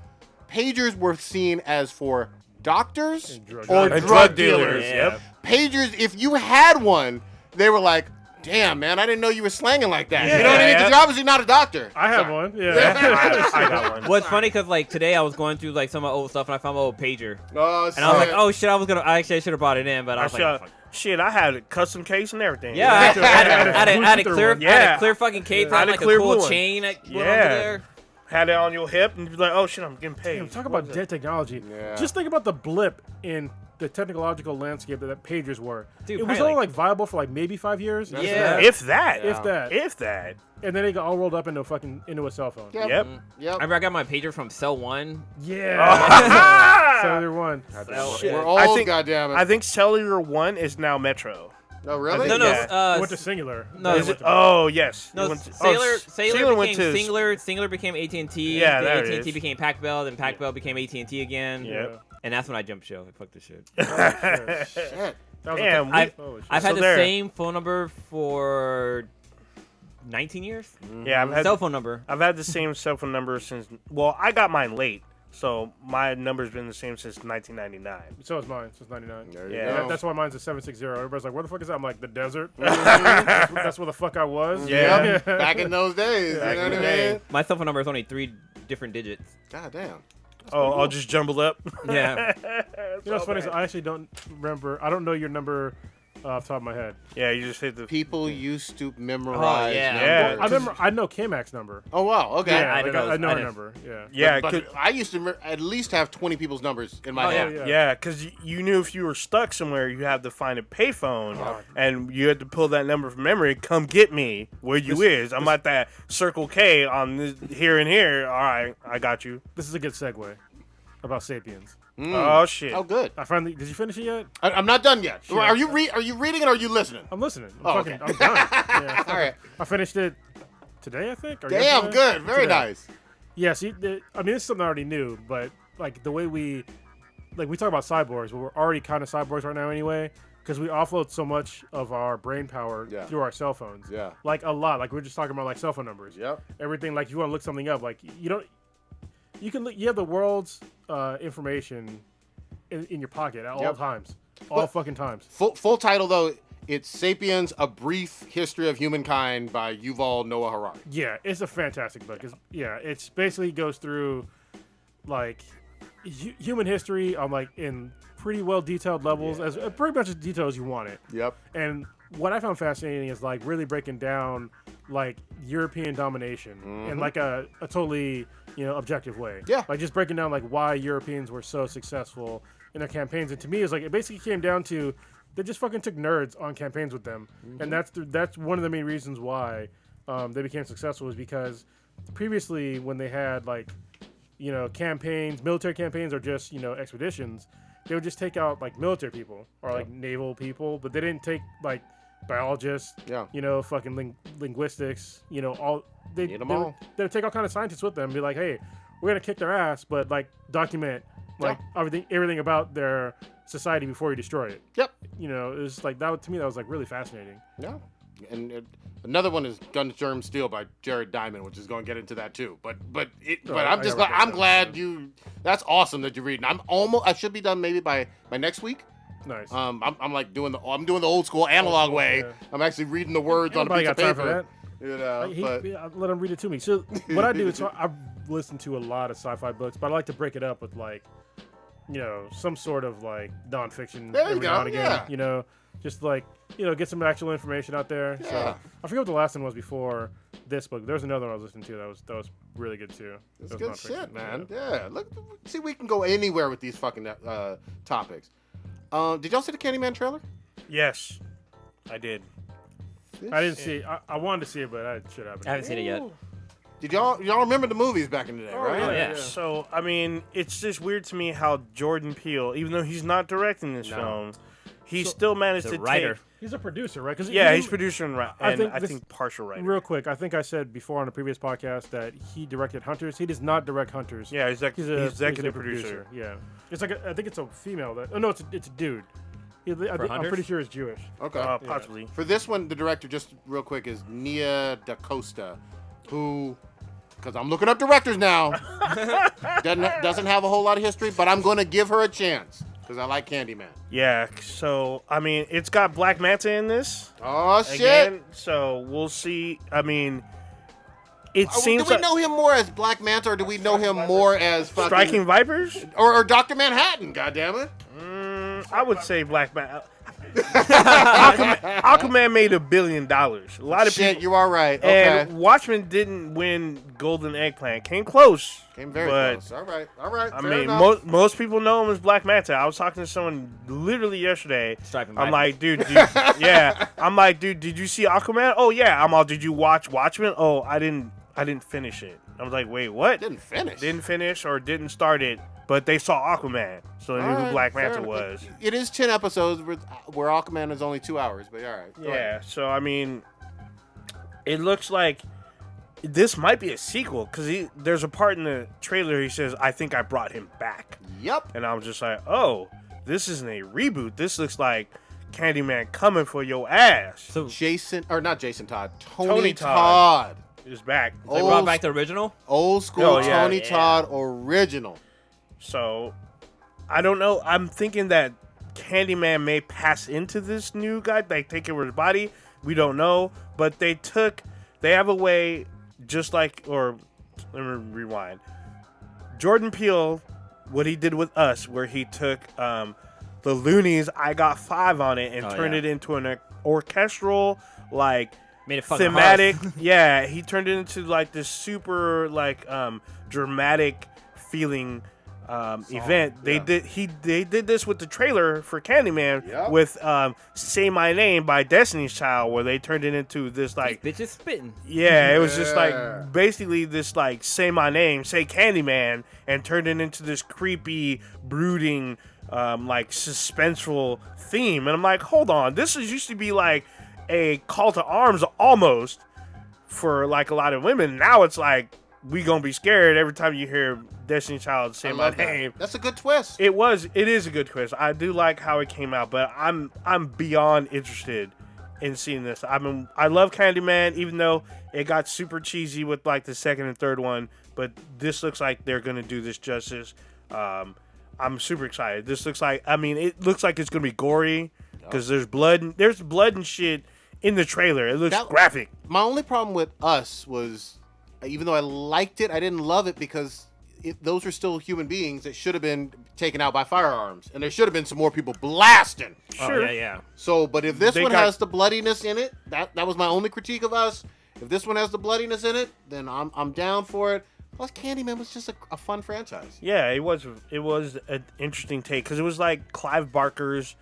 Pagers were seen as for doctors And drug or dealers. drug dealers. Yep. Pagers, if you had one, they were like, damn, man, I didn't know you were slanging like that. You know what I mean? Because you're obviously not a doctor. I have one. Yeah. I got one. What's funny because like today I was going through like some of my old stuff and I found my old pager Oh, and I was like, oh shit, I should have brought it in, but I was like, fuck. Shit, I had a custom case and everything. Yeah, I had a clear, Yeah. I had a clear fucking case. Yeah. I had like a clear cool blue one. chain that went over Yeah. there. Had it on your hip and you're like, oh shit, I'm getting paid. Damn, talk about dead technology. Yeah. Just think about the blip in the technological landscape that pagers were. Dude, it was probably only like viable for like maybe 5 years. Yeah. If that. If that. If that. And then it got all rolled up into a cell phone. Yep. Yep. Yep. I remember I got my pager from Cell One. Yeah. Cellular One. Shit. We're old, I think- goddammit. I think Cellular 1 is now Metro. Oh, really? No, Yeah. It went to Singular. No, Is it? Oh, yes. No, It went to- Sailor went became to Singular. Singular became AT&T. Yeah, then there it AT&T is. became Pac-Bell. Then Pac-Bell became AT&T again. Yep. And that's when I jumped ship. Like, fuck this shit. Shit. That was Damn, a we- holy shit. I've had So the there. same phone number for 19 years. Yeah, Cell phone number. I've had the same cell phone number since. Well, I got mine late, so my number's been the same since 1999. So is mine. Since '99. There you Yeah. go. That's why mine's a 760. Everybody's like, where the fuck is that? I'm like, the desert. That's where the fuck I was. Yeah. Back in those days. Back you know in what the I day. mean? My cell phone number is only 3 different digits. God damn. Oh, I'll just jumbled up. Yeah. You know what's funny is I actually don't remember. I don't know your number off the top of my head. Yeah, you just hit the. People used to memorize yeah. Yeah. numbers. I remember. I know K-Mac's number. Oh, wow. Okay. Yeah, I like, don't know. I know I her didn't- number. Yeah. Yeah, But I used to at least have 20 people's numbers in my Oh, head. yeah. yeah, because you knew if you were stuck somewhere, you had to find a payphone, and you had to pull that number from memory. Come get me where you is. I'm at that Circle K on this, here and here. All right, I got you. This is a good segue about Sapiens. Oh shit. Oh, good. I finally. Did you finish it yet? I'm not done yet. Sure. Are you reading it or are you listening? I'm listening. Oh, I'm done. Yeah, All right. I finished it today, I think. Or Damn, yesterday? good. Very Today. nice. Yeah, see, I mean, this is something I already knew, but like the way we talk about cyborgs, but we're already kind of cyborgs right now anyway, because we offload so much of our brain power Yeah. through our cell phones. Yeah. Like a lot. Like we we're just talking about like cell phone numbers. Yep. Everything. Like if you want to look something up, like you don't. You can look. You have the world's information in your pocket at all Yep. times. All But- fucking times. Full title though, it's Sapiens: A Brief History of Humankind by Yuval Noah Harari. Yeah, it's a fantastic book. It's basically goes through like human history on like in pretty well detailed levels, as pretty much as detailed as you want it. Yep. And what I found fascinating is like really breaking down like European domination in like a totally objective way. Yeah. Like just breaking down like why Europeans were so successful in their campaigns. And to me, it's like it basically came down to they just fucking took nerds on campaigns with them, and that's one of the main reasons why they became successful is because previously when they had like campaigns, military campaigns, or just expeditions, they would just take out like military people or like naval people, but they didn't take like biologists, fucking linguistics, all they Need 'em they would- all. they would take all kind of scientists with them and be like, hey, we're gonna kick their ass, but like document like everything about their society before you destroy it. Yep. It was like that. To me, that was like really fascinating. Yeah. And another one is Guns, Germs, Steel by Jared Diamond, which is going to get into that too. But I'm just glad. I'm glad you. That's awesome that you're reading. I should be done maybe by next week. Nice. I'm like doing the old school analog school, way. yeah. I'm actually reading the words on a Nobody piece of got time for paper. that. But I let him read it to me. So what I do is I've listened to a lot of sci-fi books, but I like to break it up with like, some sort of like nonfiction There you every go, now and again. yeah. Just like get some actual information out there. Yeah. So I forget what the last one was before this book. There was another one I was listening to that was really good too. it's That good was nonfiction. shit, man. Yeah. Look, see, we can go anywhere with these fucking topics. Did y'all see the Candyman trailer? Yes, I did. I didn't see it. I wanted to see it, but I should have. I haven't seen it yet. Did y'all remember the movies back in the day, right? Oh, yeah. So I mean, it's just weird to me how Jordan Peele, even though he's not directing this film, he still managed He's a to writer. take. He's a producer, right? Yeah, he's producer and I think I this- think partial writer. Real quick, I think I said before on a previous podcast that he directed Hunters. He does not direct Hunters. Yeah, he's He's he's a executive producer. Yeah, it's like I think it's a female. No, it's a dude. I'm Hunters? pretty sure it's Jewish. Okay. Possibly. For this one, the director, just real quick, is Nia Da Costa, who, because I'm looking up directors now, doesn't have a whole lot of history, but I'm going to give her a chance. because I like Candyman. Yeah, so I mean, it's got Black Manta in this Oh shit! again, so we'll see. I mean, it seems do we like know him more as Black Manta, or do we know him more as fucking Striking Vipers. or Dr. Manhattan? God damn it! I would say Black Manta. Aquaman made $1 billion. A lot of Shit, people. you are right. Okay, And Watchmen didn't win Golden Eggplant. Came close. came very but, close. All right, all right. I fair mean, enough. most people know him as Black Manta. I was talking to someone literally yesterday. Striping I'm Vipers. like, dude, yeah. I'm like, dude, did you see Aquaman? Oh yeah. I'm all, did you watch Watchmen? Oh, I didn't finish it. I was like, wait, what? Didn't finish. Didn't finish or didn't start it, but they saw Aquaman, so they knew All who right, Black fair Manta enough. was. It is 10 episodes where Aquaman is only 2 hours, but all right. Go Yeah, ahead. so I mean, it looks like this might be a sequel because there's a part in the trailer he says, "I think I brought him back," Yep. and I'm just like, "Oh, this isn't a reboot. This looks like Candyman coming for your ass." So Not Jason Todd. Tony Tony Todd. Todd. Is back. they brought back the original. Old school Oh, yeah. Tony Yeah. Todd original. So I don't know. I'm thinking that Candyman may pass into this new guy, like take over his body. We don't know, but they have a way, just like, or let me rewind. Jordan Peele, what he did with Us, where he took the Loonies, I Got Five on it, and turned it into an orchestral, like, Made it fucking thematic. hard. Yeah, he turned it into like this super like dramatic feeling event. They did this with the trailer for Candyman Yep. with Say My Name by Destiny's Child, where they turned it into this like Bitches spitting. yeah, it was just Yeah. like basically this like Say My Name, Say Candyman, and turned it into this creepy, brooding, like suspenseful theme. And I'm like, hold on, this used to be like a call to arms almost for like a lot of women. Now it's like we gonna be scared every time you hear Destiny Child say I my love that. name. That's a good twist. It is a good quiz. I do like how it came out, but I'm beyond interested in seeing this. I love Candyman, even though it got super cheesy with like the second and third one, but this looks like they're gonna do this justice. I'm super excited. This looks like, it looks like it's gonna be gory because there's blood and shit in the trailer. It looks graphic. My only problem with Us was, even though I liked it, I didn't love it because those are still human beings that should have been taken out by firearms, and there should have been some more people blasting. Sure. Oh, yeah. So, but if this They one got- has the bloodiness in it, that was my only critique of Us. If this one has the bloodiness in it, then I'm down for it. Plus, Candyman was just a fun franchise. Yeah, it was an interesting take because it was like Clive Barker's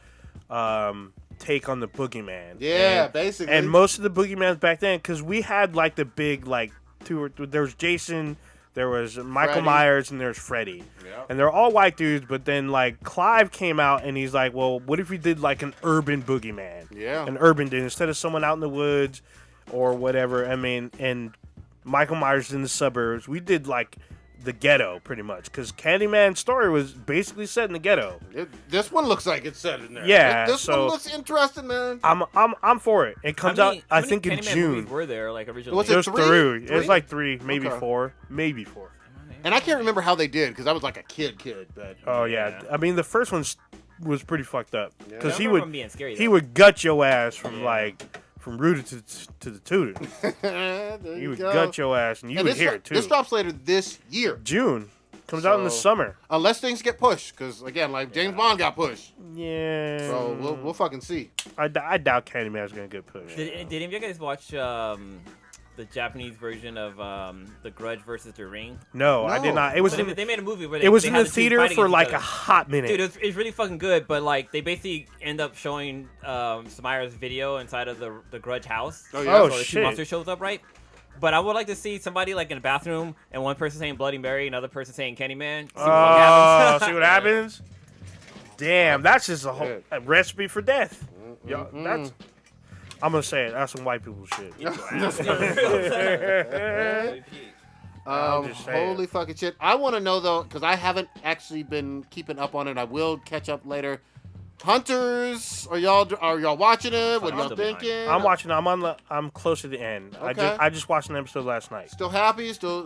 take on the boogeyman. Yeah, And- basically. And most of the boogeyman's back then, because we had like the big like there was Jason, there was Michael Freddy. Myers, and there's Freddy. Yep. And they're all white dudes, but then like Clive came out and he's like, well, what if we did like an urban boogeyman? Yeah. An urban dude instead of someone out in the woods or whatever. I mean, and Michael Myers in the suburbs. We did like the ghetto pretty much because Candyman's story was basically set in the ghetto. This one looks like it's set in there. Yeah, This so- one looks interesting, man. I'm for it. It comes out I think in June. Were there like originally? What's it, There's three? three. It was Three? like three, maybe Okay. four, maybe four. And I can't remember how they did because I was like a kid. But Oh yeah. I mean the first one was pretty fucked up because I he remember would him being scary, he though. would gut your ass from like from rooter to the tutor. there He you would go. gut your ass and you And would this, hear it too. this drops later this year, June comes out in the So- summer. unless things get pushed. Because again, like James Bond got pushed, Yeah. so we'll fucking see. I doubt Candyman's gonna get pushed. Did any of you guys watch the Japanese version of The Grudge versus The Ring? No, I did No. not. It was So in, they made a movie where it was they in had the two theater fighting for against like each a other. hot minute. Dude, it's really fucking good, but like they basically end up showing Samira's video inside of the Grudge house. Oh, yeah? Oh, so the shit. monster shows up, right? But I would like to see somebody like in a bathroom and one person saying Bloody Mary, another person saying Candyman. See what happens. See what happens? Damn, that's just a whole Shit. a recipe for death. Yo, that's. I'm gonna say it. That's some white people shit. I'm just saying. Holy fucking shit! I want to know though, because I haven't actually been keeping up on it. I will catch up later. Hunters, are y'all watching it? What are y'all Still behind. thinking? I'm watching. I'm close to the end. Okay. I just watched an episode last night. Still happy? Still.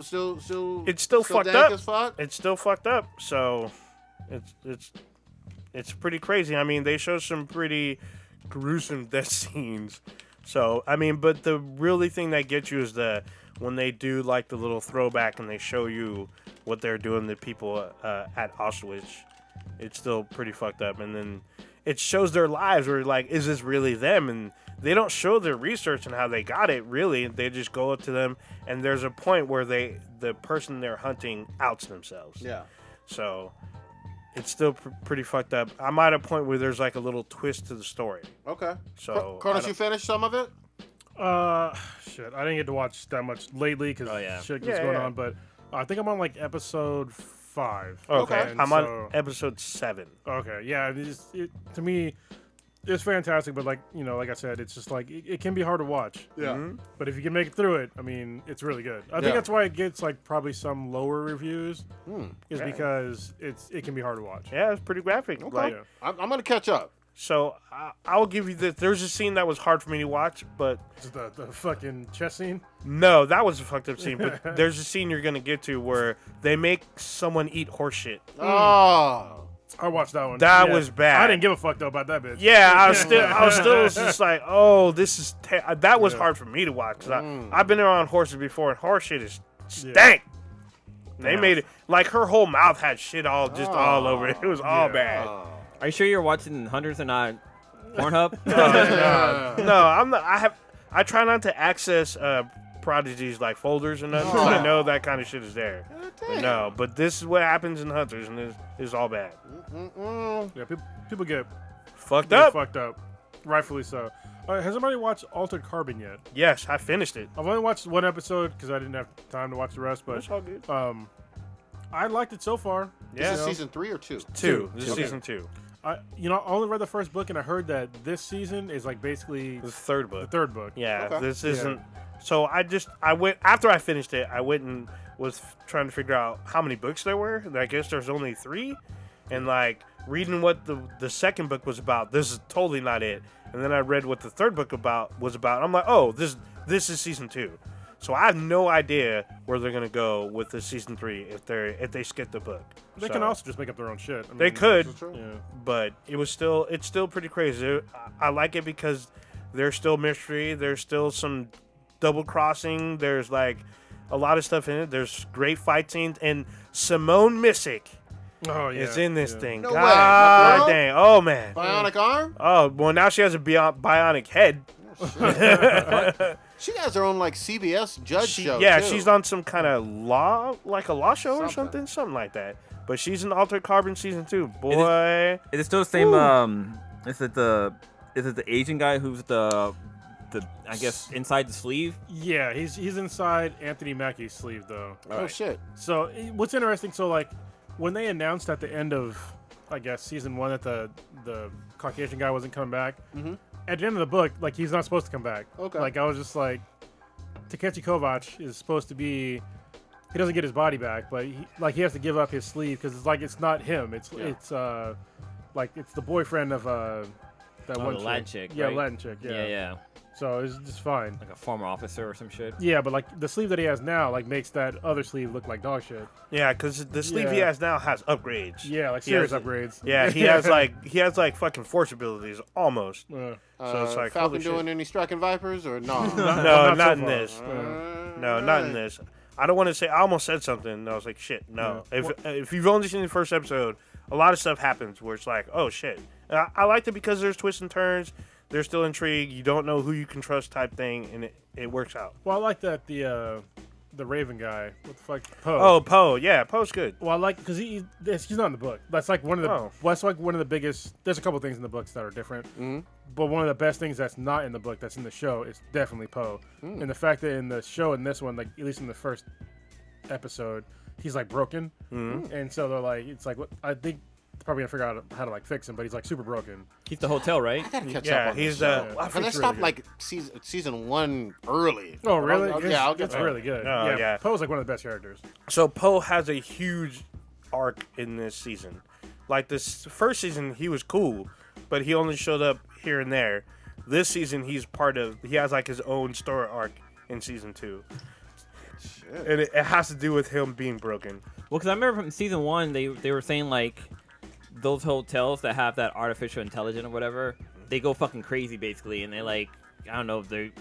It's still fucked dank up. as fuck? It's still fucked up. So, it's it's pretty crazy. I mean, they show some pretty gruesome death scenes. So, I mean, but the really thing that gets you is when they do like the little throwback and they show you what they're doing to people at Auschwitz. It's still pretty fucked up. And then it shows their lives where like, is this really them? And they don't show their research and how they got it, really. They just go up to them, and there's a point where the person they're hunting outs themselves. Yeah. So it's still pretty fucked up. I'm at a point where there's like a little twist to the story. Okay. So Cronus, you finished some of it? Shit, I didn't get to watch that much lately because shit was going on, but I think I'm on like episode 5. Okay. I'm so, on episode 7. Okay, yeah, to me, it's fantastic, but like like I said, it's just like it can be hard to watch. Yeah. Mm-hmm. But if you can make it through it, I mean, it's really good. I think that's why it gets like probably some lower reviews, is because it can be hard to watch. Yeah, it's pretty graphic. Okay. Like, I'm going to catch up. so I'll give you this. There's a scene that was hard for me to watch, but Is the fucking chess scene? no, that was a fucked up scene. But there's a scene you're going to get to where they make someone eat horse shit. Oh. I watched that one. That was bad. I didn't give a fuck though about that bitch. Yeah, I was still just like, oh, this is that was hard for me to watch. 'Cause I've been around horses before, and horse shit is stank. They made it like her whole mouth had shit all over it. It was all bad. Are you sure you're watching Hunters and not Pornhub? No, I'm not. I try not to access Prodigy's like folders and nothing. So I know that kind of shit is there. But no, but this is what happens in Hunters, and it's all bad. Yeah, people get Fucked up. fucked up, rightfully so. Has anybody watched Altered Carbon yet? Yes, I finished it. I've only watched one episode because I didn't have time to watch the rest, but It's all good. I liked it so far. Yeah. Is this season 3 or 2? 2. This is Okay. season 2. I only read the first book, and I heard that this season is like basically The third the book. third book. Yeah, Okay. this isn't. So I went after I finished it. I went and was trying to figure out how many books there were. And I guess there's only 3, and like reading what the second book was about. This is totally not it. And then I read what the third book was about. I'm like, oh, this is season 2. So I have no idea where they're gonna go with the season 3 if they skip the book. They can also just make up their own shit. I mean, They could, Yeah. but it's still pretty crazy. I like it because there's still mystery. There's still some double crossing. There's like a lot of stuff in it. There's great fight scenes, and Simone Missick Oh yeah. is in this yeah. thing. No way, my God girl? dang! Oh man! Bionic arm? Oh well, now she has a bionic head. She has her own like CBS judge show. Yeah, too. she's on some kind of law show or Something. something like that. But she's in Altered Carbon season 2. Boy, Is it still the same? Is it the Asian guy who's the I guess inside the sleeve? Yeah, he's inside Anthony Mackie's sleeve though. Oh shit. So what's interesting? So like when they announced at the end of I guess season 1 that the Caucasian guy wasn't coming back. Mhm. At the end of the book, like he's not supposed to come back. Okay. Like I was just like, Takeshi Kovacs is supposed to be. He doesn't get his body back, but he has to give up his sleeve because it's not him. It's the boyfriend of that one the Latin chick, Yeah, right? Latin chick. Yeah. Yeah. So it's just fine. Like a former officer or some shit. Yeah, but like the sleeve that he has now, like makes that other sleeve look like dog shit. yeah, because the sleeve he Yeah. has now has upgrades. Yeah, like He serious has- upgrades. Yeah, he has like fucking force abilities almost. Uh, So it's like, Falcon holy shit. doing any striking vipers or no? No, not not so in far. this. Uh, No, not in this. I don't want to say. I almost said something. And I was like, shit, no. If you've only seen the first episode, a lot of stuff happens where it's like, oh shit. And I liked it because there's twists and turns. There's still intrigue. You don't know who you can trust type thing, and it works out. well, I like that the Raven guy. What the fuck? Poe. Oh, Poe. Yeah, Poe's good. Well, I like because he's not in the book. That's like one of the. Oh. Well, that's like one of the biggest. There's a couple things in the books that are different, but one of the best things that's not in the book that's in the show is definitely Poe. And the fact that in the show in this one, like at least in the first episode, he's like broken, and so they're like, it's like what I think. They're probably gonna figure out how to like fix him, but he's like super broken. He's the hotel, right? I gotta catch Yeah, up on he's, this show. I Because I it's stopped really like season 1 early. Oh, really? I'll get It's there. really good. Oh, yeah. Poe's like one of the best characters. So Poe has a huge arc in this season. Like this first season, he was cool, but he only showed up here and there. This season, he has like his own story arc in season 2. Shit. And it has to do with him being broken. Well, because I remember from season 1, they were saying like those hotels that have that artificial intelligence or whatever, they go fucking crazy basically, and they like I don't know if they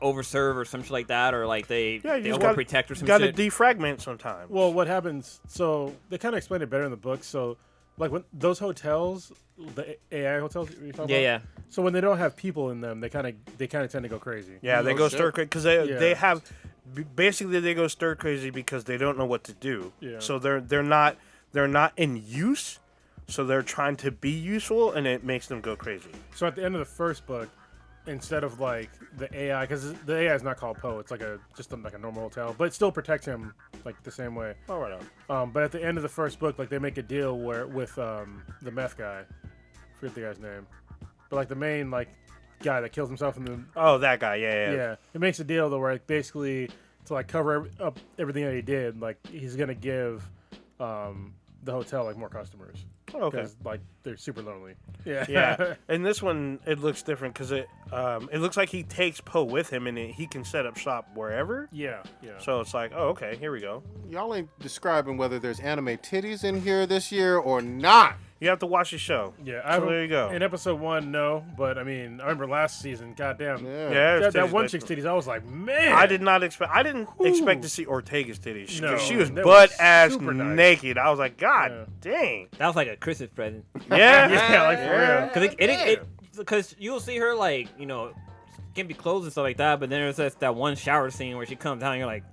overserve or something like that, or like they overprotect or some Got to shit. defragment sometimes. Well, what happens? So they kind of explain it better in the book. So, like when those hotels, the AI hotels, you're talking about? Yeah. So when they don't have people in them, they kind of tend to go crazy. Yeah, they go stir crazy because they Yeah. have basically they go stir crazy because they don't know what to do. Yeah. So they're not in use, so they're trying to be useful, and it makes them go crazy. So at the end of the first book, instead of like the AI, because the AI is not called Poe, it's like like a normal hotel, but it still protects him like the same way. Oh, right on. But at the end of the first book, like they make a deal with the meth guy, I forget the guy's name, but like the main like guy that kills himself in the Oh, that guy. Yeah. it makes a deal though where like, basically to like cover up everything that he did, like he's gonna give the hotel like more customers. Oh, okay. Because like they're super lonely. Yeah. Yeah. And this one, it looks different because it looks like he takes Poe with him, and he can set up shop wherever. Yeah. So it's like, oh, okay, here we go. Y'all ain't describing whether there's anime titties in here this year or not. You have to watch the show. Yeah, So there you go. In episode 1, no, but I mean, I remember last season. Goddamn, Yeah, that one chick's titties. I was like, man, I didn't expect to see Ortega's titties. No, She was that butt was ass super nice. naked. I was like, God dang. That was like a Christmas present. Yeah. yeah, like for real. Because you'll see her like can be clothes and stuff like that, but then there's that one shower scene where she comes down and you're like,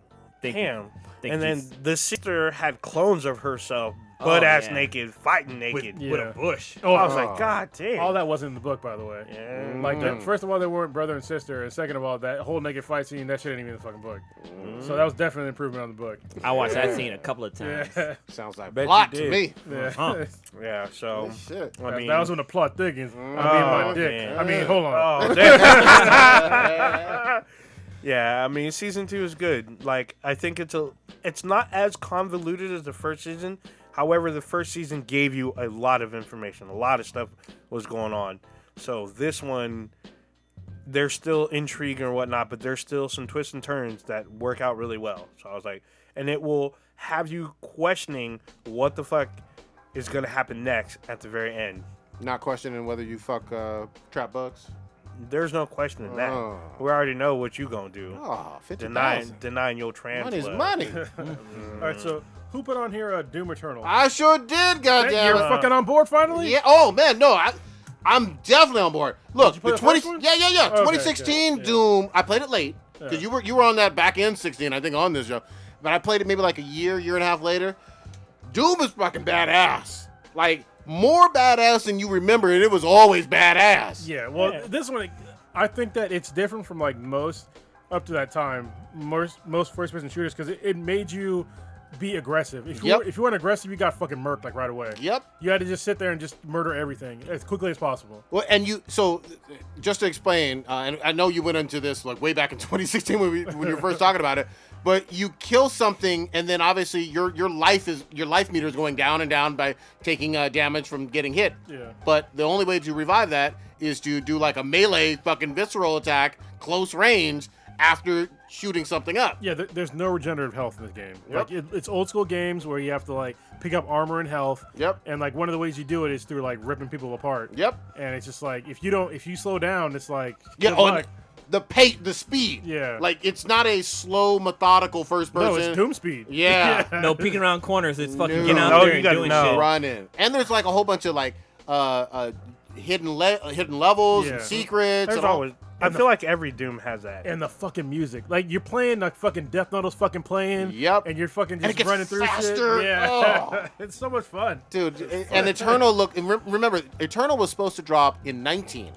Damn. Thank And you. then the sister had clones of herself, butt ass yeah. naked, fighting naked. Yeah. with a bush. Oh, I was like, God damn. all that wasn't in the book, by the way. Yeah. Like, first of all, they weren't brother and sister, and second of all, that whole naked fight scene, that shit ain't even in the fucking book. So that was definitely an improvement on the book. I watched that scene a couple of times. Yeah. Sounds like Bet you plot to did. me. Yeah. Huh. Yeah, so Shit. I mean, that was when the plot thickens. I mean, my dick. man. I mean, hold on. Oh, damn. Yeah, I mean, season 2 is good. Like, I think it's not as convoluted as the first season. However, the first season gave you a lot of information. A lot of stuff was going on. So this one, there's still intrigue or whatnot, but there's still some twists and turns that work out really well. So I was like, and it will have you questioning what the fuck is going to happen next at the very end. Not questioning whether you fuck trap bugs. There's no questioning that. Oh. We already know what you gonna do. Oh, 50,000. Denying your trans Money's blood. money. All right, so who put on here Doom Eternal? I sure did, Hey, goddamn you're it. fucking on board finally? Yeah. Oh man, no. I'm definitely on board. Look, you play the the first one? Yeah. Okay, 2016 yeah. Doom. I played it late because you were on that back end 16, I think, on this show. But I played it maybe like a year and a half later. Doom is fucking badass. Like more badass than you remember, and it was always badass. Yeah, well, this one, I think that it's different from like most up to that time, most first-person shooters, because it made you be aggressive. If you weren't aggressive, you got fucking murked like right away. Yep. You had to just sit there and just murder everything as quickly as possible. Well, and so just to explain, and I know you went into this like way back in 2016 when you were first talking about it, but you kill something, and then obviously your life meter is going down and down by taking damage from getting hit. Yeah. But the only way to revive that is to do like a melee fucking visceral attack, close range, after shooting something up. Yeah, there's no regenerative health in this game. Yep. Like it's old school games where you have to like pick up armor and health. Yep. And like one of the ways you do it is through like ripping people apart. Yep. And it's just like if you slow down, it's like Yeah. good Oh, luck. the speed. Yeah. Like it's not a slow, methodical first person. No, it's Doom speed. Yeah. No peeking around corners. It's fucking No. getting out No, there you and gotta doing know. shit. Running. And there's like a whole bunch of like hidden levels Yeah. and secrets. There's and all- always. I feel like every Doom has that. And the fucking music, like you're playing like fucking Death Note is fucking playing. Yep. And you're fucking And it just gets running through faster. shit. Yeah. Oh. It's so much fun. Dude, and Eternal remember, Eternal was supposed to drop in 19.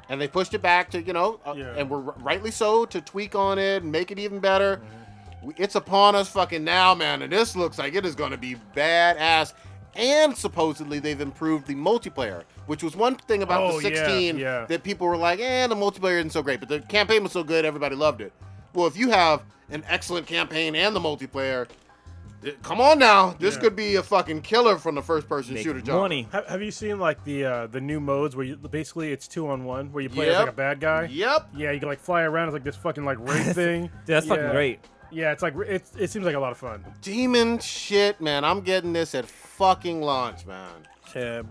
And they pushed it back to, and we're rightly so, to tweak on it and make it even better. It's upon us fucking now, man. And this looks like it is going to be badass. And supposedly they've improved the multiplayer, which was one thing about the 16 that people were like, the multiplayer isn't so great. But the campaign was so good, everybody loved it. Well, if you have an excellent campaign and the multiplayer, come on now. This could be a fucking killer from the first-person shooter genre. Money. Have you seen like the new modes where basically it's 2-on-1 where you play as like a bad guy? Yep. Yeah, you can like fly around as like this fucking like race thing. That's fucking great. Yeah, it's like it seems like a lot of fun. Demon shit, man. I'm getting this at fucking launch, man. Yeah,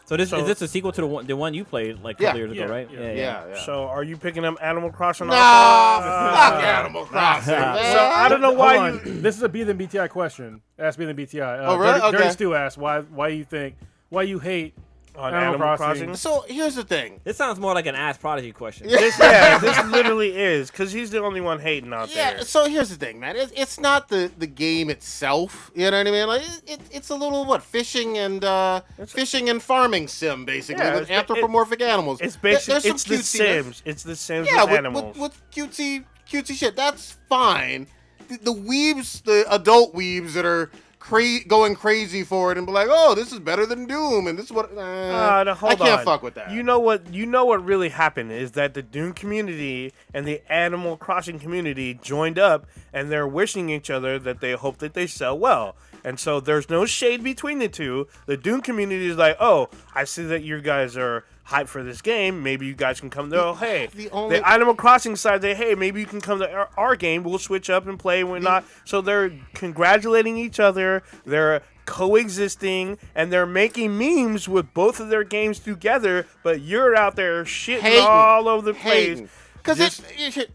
So this So- is this a sequel to the one you played like a Yeah. couple years ago, Yeah, right? yeah. Yeah. So are you picking up Animal Crossing? Nah, also? fuck Animal Crossing, man. So I don't know Hold why on. you. This is a B than BTI question. Ask B than BTI. Oh, really? Dirty Okay. Stu asked why you hate On Animal Crossing. So here's the thing. This sounds more like an Ask Prodigy question. This literally is because he's the only one hating out Yeah, there. so here's the thing, man. It's not the game itself. You know what I mean? Like it's a little fishing and farming sim basically Yeah, with it's- anthropomorphic animals. It's basically There's some it's the cutesiness. Sims. It's the Sims Yeah, with animals. with cutesy shit. That's fine. The weebs, the adult weebs that are going crazy for it and be like, oh, this is better than Doom, and this is what. No, I hold can't on. fuck with that. You know what really happened is that the Doom community and the Animal Crossing community joined up, and they're wishing each other that they hope that they sell well. And so there's no shade between the two. The Doom community is like, oh, I see that you guys are hyped for this game. Maybe you guys can come to. Oh, hey, the only- the Animal Crossing side say, hey, maybe you can come to our game. We'll switch up and play. We're not. So they're congratulating each other. They're coexisting, and they're making memes with both of their games together. But you're out there shitting Hating. all over the place. Because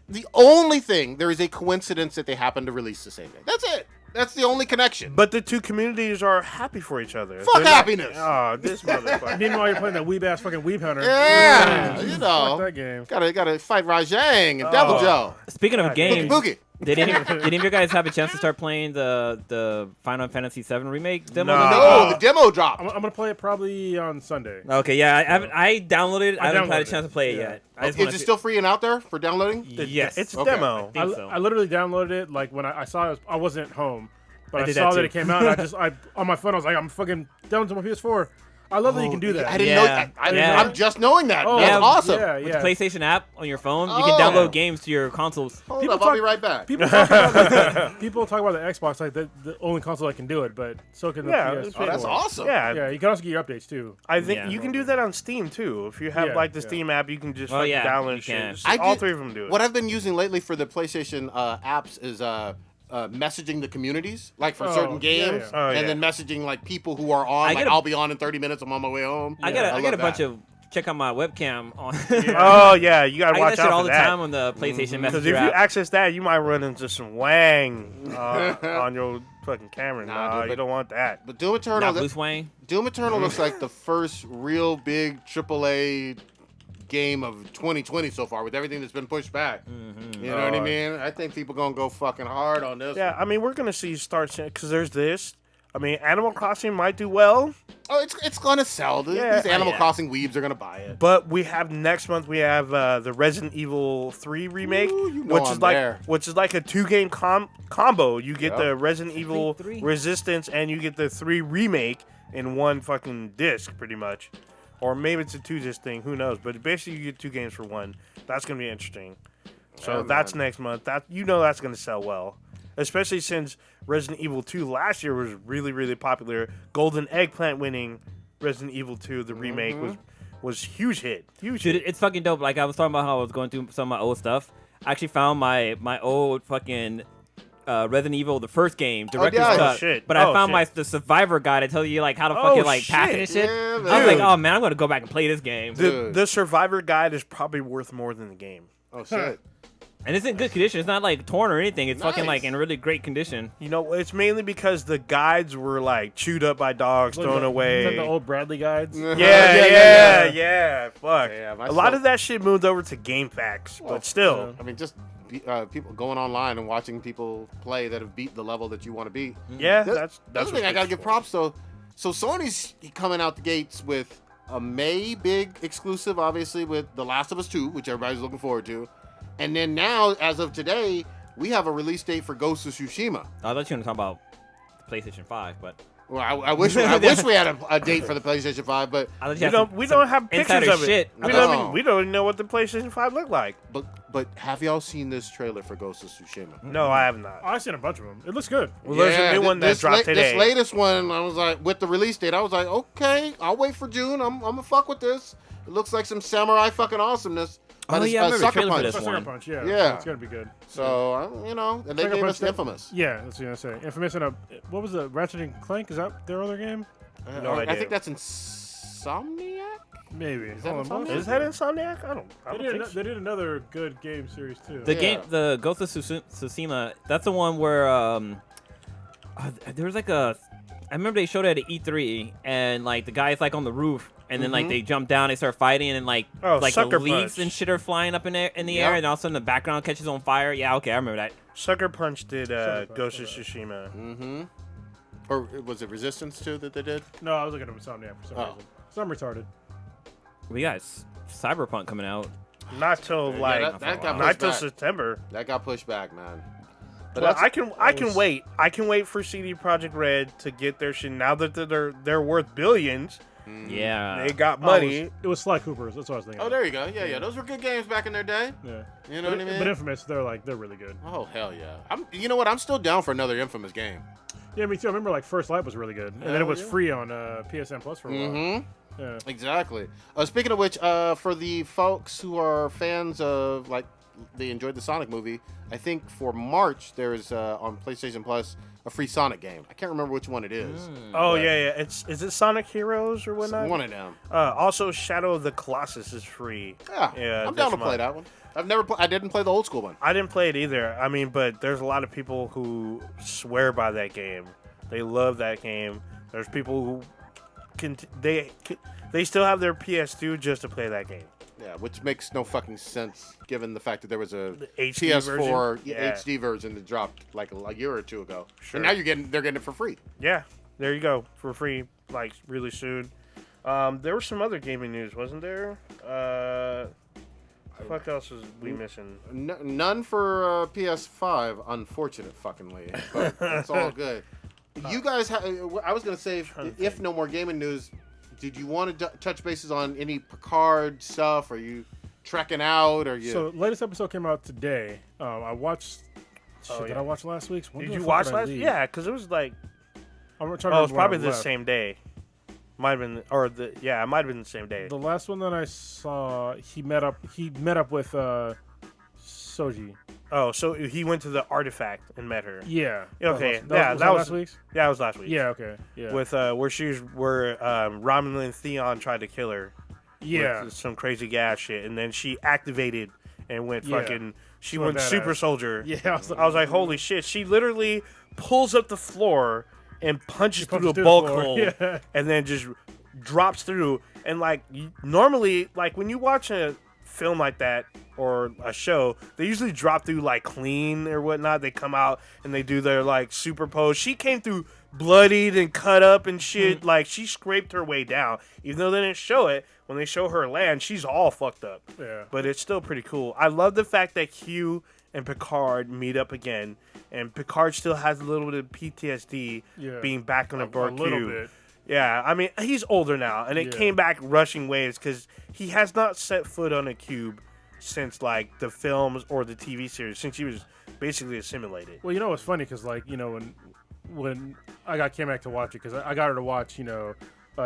the only thing, there is a coincidence that they happen to release the same day. That's it. That's the only connection. But the two communities are happy for each other. Fuck They're not- happiness. Oh, this motherfucker. Meanwhile, you're playing that weeb ass fucking Weeb Hunter. Yeah, you Fuck know. that game. Gotta fight Rajang and Devil Joe. Speaking of games, Boogie. did any of you guys have a chance to start playing the Final Fantasy VII remake demo? No. No, the demo dropped. I'm gonna play it probably on Sunday. Okay, yeah, I downloaded it. I haven't had a downloaded chance to play it yet. I just Is wanna it still free and out there for downloading? Yes. It's a Okay. demo. I think so. I literally downloaded it like when I saw it. I wasn't at home, but I I did saw that that too. it came out. And I on my phone. I was like, I'm fucking down to my PS4. I love that you can do that. I didn't Yeah. know. Yeah. I'm just knowing that. Oh, That's yeah, awesome. Yeah, With yeah. the PlayStation app on your phone, you Oh. can download games to your consoles. Hold People up, I'll talk- be right back. People talk about people talk about the Xbox like the only console that can do it, but so can the Yeah, PS4. it's Oh, that's awesome. Yeah, Yeah, you can also get your updates too. I think Yeah. you can do that on Steam too. If you have Yeah, like the yeah. Steam app, you can just Oh, fucking yeah, download you shit. can. So all did- three of them do it. What I've been using lately for the PlayStation apps is messaging the communities, like for Oh, certain yeah, games, yeah. Oh, and yeah. then messaging like people who are on. I Like get a- I'll be on in 30 minutes. I'm on my way home. I got love a bunch that. of check out my webcam on. Oh yeah, you gotta I get watch that shit out all for the that. time on the PlayStation Because Messenger if you app. access that, you might run into some wang on your fucking camera. Nah, Nah, dude, you but- don't want that. But Doom Eternal, Not Blue Swang. Doom Eternal looks like the first real big AAA game of 2020 so far, with everything that's been pushed back. You know what I mean? I think people gonna go fucking hard on this. Yeah, I mean we're gonna see start because there's this. I mean, Animal Crossing might do well, Oh, it's gonna sell. Yeah. These Animal Yeah. Crossing weebs are gonna buy it. but we have next month we have the Resident Evil 3 remake, Ooh, you know which I'm is like there. a 2-game combo. You get Yep. the Resident Evil 3. Resistance and you get the 3 remake in one fucking disc, pretty much. Or maybe it's a 2-disc thing. Who knows? But basically, you get 2 games for one. That's gonna be interesting. So Yeah, that's man. next month. That's gonna sell well, especially since Resident Evil 2 last year was really really popular. Golden Eggplant winning Resident Evil 2 the remake was huge hit. Huge Dude, hit. it's fucking dope. Like I was talking about how I was going through some of my old stuff. I actually found my old fucking Resident Evil, the first game, director's yeah. cut. Oh, shit. But I Oh, found shit. the survivor guide to tell you like how to Oh, fucking like pass it and shit. shit. Yeah, I was man. like, oh man, I'm gonna go back and play this game. The Survivor guide is probably worth more than the game. Oh shit. And it's in good condition. It's not like torn or anything. It's fucking Nice. like in really great condition. You know, it's mainly because the guides were like chewed up by dogs, Look, thrown the- away. Like the old Bradley guides. Yeah. Fuck. Damn, a lot of that shit moved over to GameFAQs, but still. I mean, just people going online and watching people play that have beat the level that you want to beat. Yeah, The that's other what thing I it's gotta give for. props though. So Sony's coming out the gates with a May big exclusive, obviously with The Last of Us 2, which everybody's looking forward to, and then now, as of today, we have a release date for Ghost of Tsushima. I thought you were gonna talk about the PlayStation 5, but Well, I wish we had a date for the PlayStation 5, but I thought you had We some don't have pictures insider of it. shit. We No. don't even know what the PlayStation 5 looked like. but have y'all seen this trailer for Ghost of Tsushima? No, I have not. I've seen a bunch of them. It looks good. Well, there's a new one that dropped today. This latest one, I was like, with the release date, I was like, okay, I'll wait for June. I'm gonna fuck with this. It looks like some samurai fucking awesomeness. by Oh, this, yeah, I remember the Sucker trailer for Punch. this Sucker one. Punch, yeah. Yeah. It's gonna be good. So and they Sucker gave Punch us that- Infamous. Yeah, that's what I was gonna say. Infamous and what was the Ratchet and Clank? Is that their other game? No I idea. think that's in Insomniac? Maybe. Is that Hold on, Insomniac? Is that Insomniac? I don't think so. They did another good game series too. The Yeah. game, the Ghost of Tsushima, that's the one where there was like a. I remember they showed it at E3, and like the guy's like on the roof, and then like they jump down, they start fighting, and like Oh, the Sucker leaves Punch. and shit are flying up in the Yep. air, and all of a sudden the background catches on fire. Yeah, okay, I remember that. Sucker Punch did Sucker Punch, Ghost of alright. Tsushima. Mm-hmm. Or was it Resistance too that they did? No, I was looking at Insomniac for some Oh. reason. Some retarded. We got Cyberpunk coming out. Not till Yeah, like that got not pushed till back. September. That got pushed back, man. But Well, that's, I can wait. I can wait for CD Projekt Red to get their shit. Now that they're worth billions, Yeah. they got Oh, money. it was Sly Cooper's. That's what I was thinking. Oh, there you go. Yeah, yeah. Those were good games back in their day. Yeah. You know what I mean? But Infamous, they're really good. Oh hell yeah! You know what? I'm still down for another Infamous game. Yeah, me too. I remember like First Light was really good, and then Hell it was yeah. free on PSN Plus for a while. Mm-hmm. Yeah. Exactly. Speaking of which, for the folks who are fans of like they enjoyed the Sonic movie, I think for March there's on PlayStation Plus a free Sonic game. I can't remember which one it is. Oh but yeah. Is it Sonic Heroes or whatnot? one of them. Also, Shadow of the Colossus is free. Yeah, I'm down to this play month. that one. I didn't play the old school one. I didn't play it either. I mean, but there's a lot of people who swear by that game. They love that game. There's people who they still have their PS2 just to play that game. Yeah, which makes no fucking sense given the fact that there was a The HD PS4 version? Yeah. HD version that dropped like a year or two ago. Sure. And now they're getting it for free. Yeah, there you go for free, like really soon. There was some other gaming news, wasn't there? Fuck else was we missing? None for PS5, unfortunate fuckingly. But it's all good. You guys, I was gonna say, if no more gaming news, did you want to touch bases on any Picard stuff? Are you trekking out? Or you? So latest episode came out today. I watched. Shit, Oh, did yeah. I watch last week's? When Did the you fuck watch did I last? leave? Yeah, because it was like, I'm trying to oh, remember it's probably when I the left. same day. Might have been, or the yeah, it might have been the same day. The last one that I saw, he met up with Soji. Oh, so he went to the artifact and met her. Yeah. Okay, Was that last was week's. Yeah, it was last week. Yeah. Okay. Yeah. With where Romulan and Theon tried to kill her. yeah. With some crazy gas shit, and then she activated and went Yeah. fucking. She went went super badass. soldier. Yeah. I was like, holy shit! She literally pulls up the floor and punches through a punches through the bulk floor, hole, yeah. and then just drops through. And like normally, like when you watch a film like that or a show, they usually drop through like clean or whatnot. They come out and they do their like super pose. She came through bloodied and cut up and shit. Like she scraped her way down. Even though they didn't show it, when they show her land, she's all fucked up. Yeah. But it's still pretty cool. I love the fact that Hugh and Picard meet up again, and Picard still has a little bit of PTSD Yeah. being back on the board. A little bit. Yeah, I mean, he's older now, and it Yeah. came back rushing waves because he has not set foot on a cube since, like, the films or the TV series, since he was basically assimilated. Well, you know what's funny? Because, like, you know, when I came back to watch it, because I got her to watch,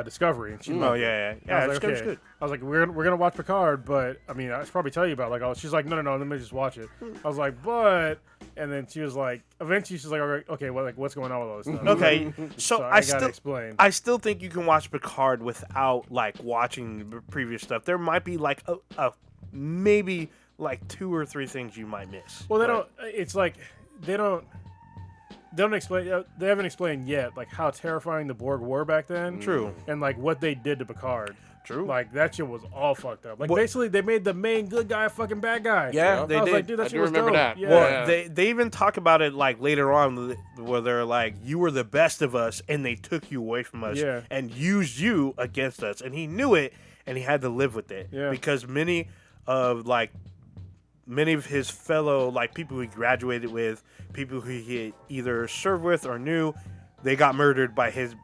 Discovery. And she Oh, loved it. yeah. I Yeah, was it's like, good. It's okay. good. I was like, we're gonna watch Picard, but I mean, I should probably tell you about she's like, no, let me just watch it. I was like, but, and then she was like, eventually she's like, okay, what's going on with all this stuff? Okay, so I gotta still explain. I still think you can watch Picard without like watching the previous stuff. There might be like a maybe like 2 or 3 things you might miss. Well, they But- don't. It's like they don't explain. They haven't explained yet, like how terrifying the Borg were back then. True. And like what they did to Picard. True. Like that shit was all fucked up. Like What- basically, they made the main good guy a fucking bad guy. Yeah, they I was did. like, dude, that I shit do was remember dope. that. Yeah. Well, they even talk about it like later on where they're like, you were the best of us and they took you away from us Yeah. and used you against us. And he knew it and he had to live with it. Yeah. Because many of his fellow like people he graduated with, people who he had either served with or knew, they got murdered by his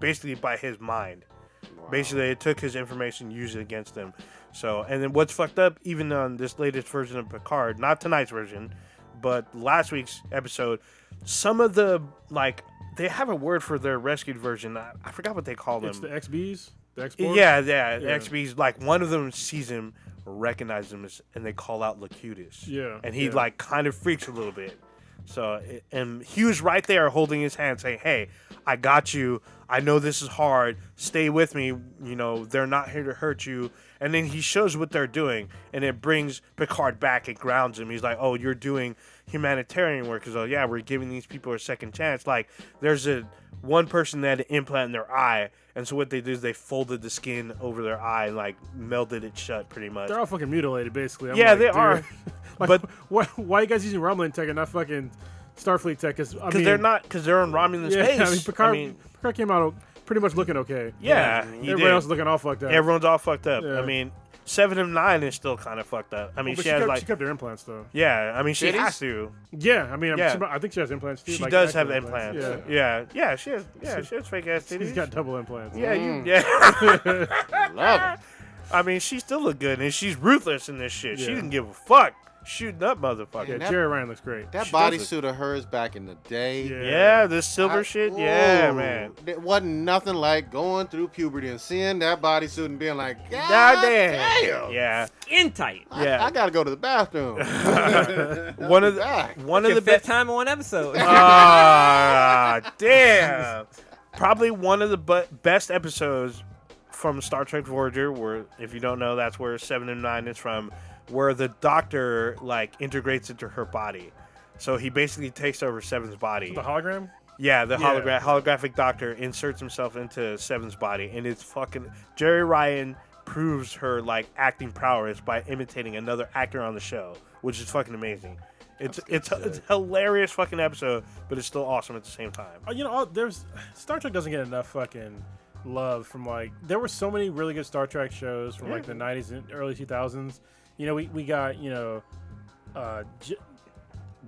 mind. Basically, it took his information, used it against him. So, and then what's fucked up, even on this latest version of Picard, not tonight's version, but last week's episode, some of the, like, they have a word for their rescued version. I forgot what they call them. It's the XBs. The X-Borg? Yeah, XB's, like, one of them sees him, recognizes him, and they call out Locutus. Yeah, And he, yeah. like, kind of freaks a little bit. So, and he was right there holding his hand saying, hey, I got you. I know this is hard. Stay with me. You know, they're not here to hurt you. And then he shows what they're doing, and it brings Picard back and grounds him. He's like, oh, you're doing humanitarian work. Because, oh, yeah, we're giving these people a second chance. Like, there's one person that had an implant in their eye, and so what they did is they folded the skin over their eye and, like, melded it shut pretty much. They're all fucking mutilated, basically. I'm Yeah, like, they dude, are. like, But- why are you guys using Romulan tech and not fucking Starfleet tech? Because they're not, because they're on Romulan space. I mean, Picard came out pretty much looking okay. Yeah, he Everybody did. else is looking all fucked up. Everyone's all fucked up. Yeah. I mean, 7 of 9 is still kind of fucked up. I mean, But she has she kept her implants though. yeah. I mean, she Titties? has to. Yeah, I mean, Yeah. I think she has implants too. She like does have actual implants. Yeah, Yeah, she has. Yeah, she has fake ass titties. she's got double implants. Yeah, Mm. yeah. Love it. I mean, she still look good, and she's ruthless in this shit. She Yeah. didn't give a fuck. Shooting up motherfuckers. Yeah, that- Jerry Ryan looks great. That She does bodysuit of hers back in the day. Yeah. Yeah, this silver shit. Yeah, Ooh, man. It wasn't nothing like going through puberty and seeing that bodysuit and being like, God God damn. damn. Yeah. In tight. Yeah. I gotta go to the bathroom. One of the Back. one of Your the fifth best. time on one episode. Ah, damn. Probably one of the best episodes from Star Trek Voyager, where, if you don't know, that's where 7 and 9 is from, where the Doctor, like, integrates into her body. So he basically takes over Seven's body. The hologram. Yeah, the Yeah. holographic Doctor inserts himself into Seven's body, and it's fucking... Jerry Ryan proves her, like, acting prowess by imitating another actor on the show, which is fucking amazing. It's a hilarious fucking episode, but it's still awesome at the same time. You know, there's Star Trek doesn't get enough fucking love from like. There were so many really good Star Trek shows from like the '90s and early 2000s. You know, we got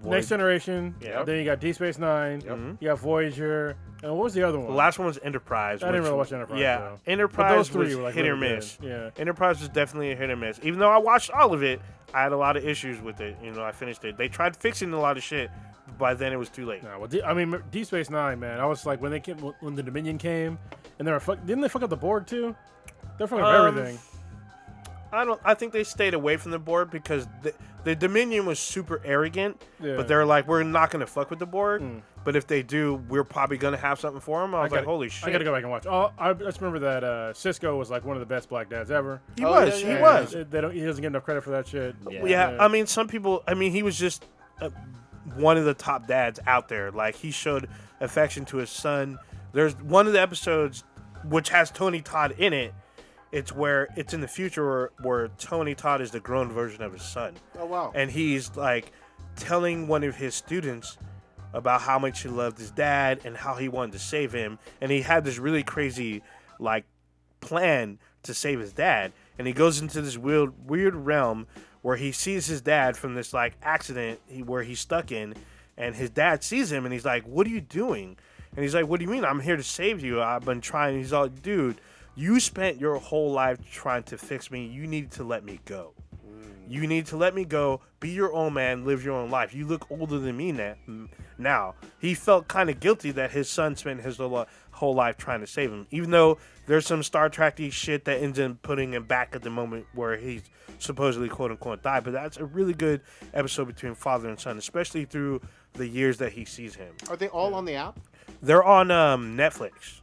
Next Generation. Yep. Then you got Deep Space Nine. You got Voyager. And what was the other one? The last one was Enterprise. I didn't which- really watch Enterprise, Yeah, though. Enterprise But those three was were, like, hit or really good. miss. Yeah. Enterprise was definitely a hit or miss. Even though I watched all of it, I had a lot of issues with it. You know, I finished it. They tried fixing a lot of shit, but by then it was too late. No, well, I mean, Deep Space Nine, man. I was like, when the Dominion came, and they were didn't they fuck up the Borg too? They're fucking up everything. I think they stayed away from the Borg because the Dominion was super arrogant. Yeah. But they're like, we're not gonna fuck with the Borg. But if they do, we're probably gonna have something for them. I was like, holy shit. I gotta go back and watch. Oh, I just remember that Cisco was like one of the best black dads ever. He was. yeah, He yeah. was. He doesn't get enough credit for that shit. Yeah, I mean, some people. I mean, he was just one of the top dads out there. Like, he showed affection to his son. There's one of the episodes which has Tony Todd in it. It's where it's in the future where Tony Todd is the grown version of his son. Oh, wow. And he's like telling one of his students about how much he loved his dad and how he wanted to save him. And he had this really crazy like plan to save his dad. And he goes into this weird realm where he sees his dad from this like accident where he's stuck in, and his dad sees him and he's like, "What are you doing?" And he's like, "What do you mean? I'm here to save you. I've been trying." He's all, "Dude, you spent your whole life trying to fix me. You need to let me go. You need to let me go. Be your own man. Live your own life. You look older than me now." He felt kind of guilty that his son spent his whole life trying to save him, even though there's some Star Trek-y shit that ends up putting him back at the moment where he's supposedly quote-unquote died. But that's a really good episode between father and son, especially through the years that he sees him. Are they all on the app? They're on Netflix.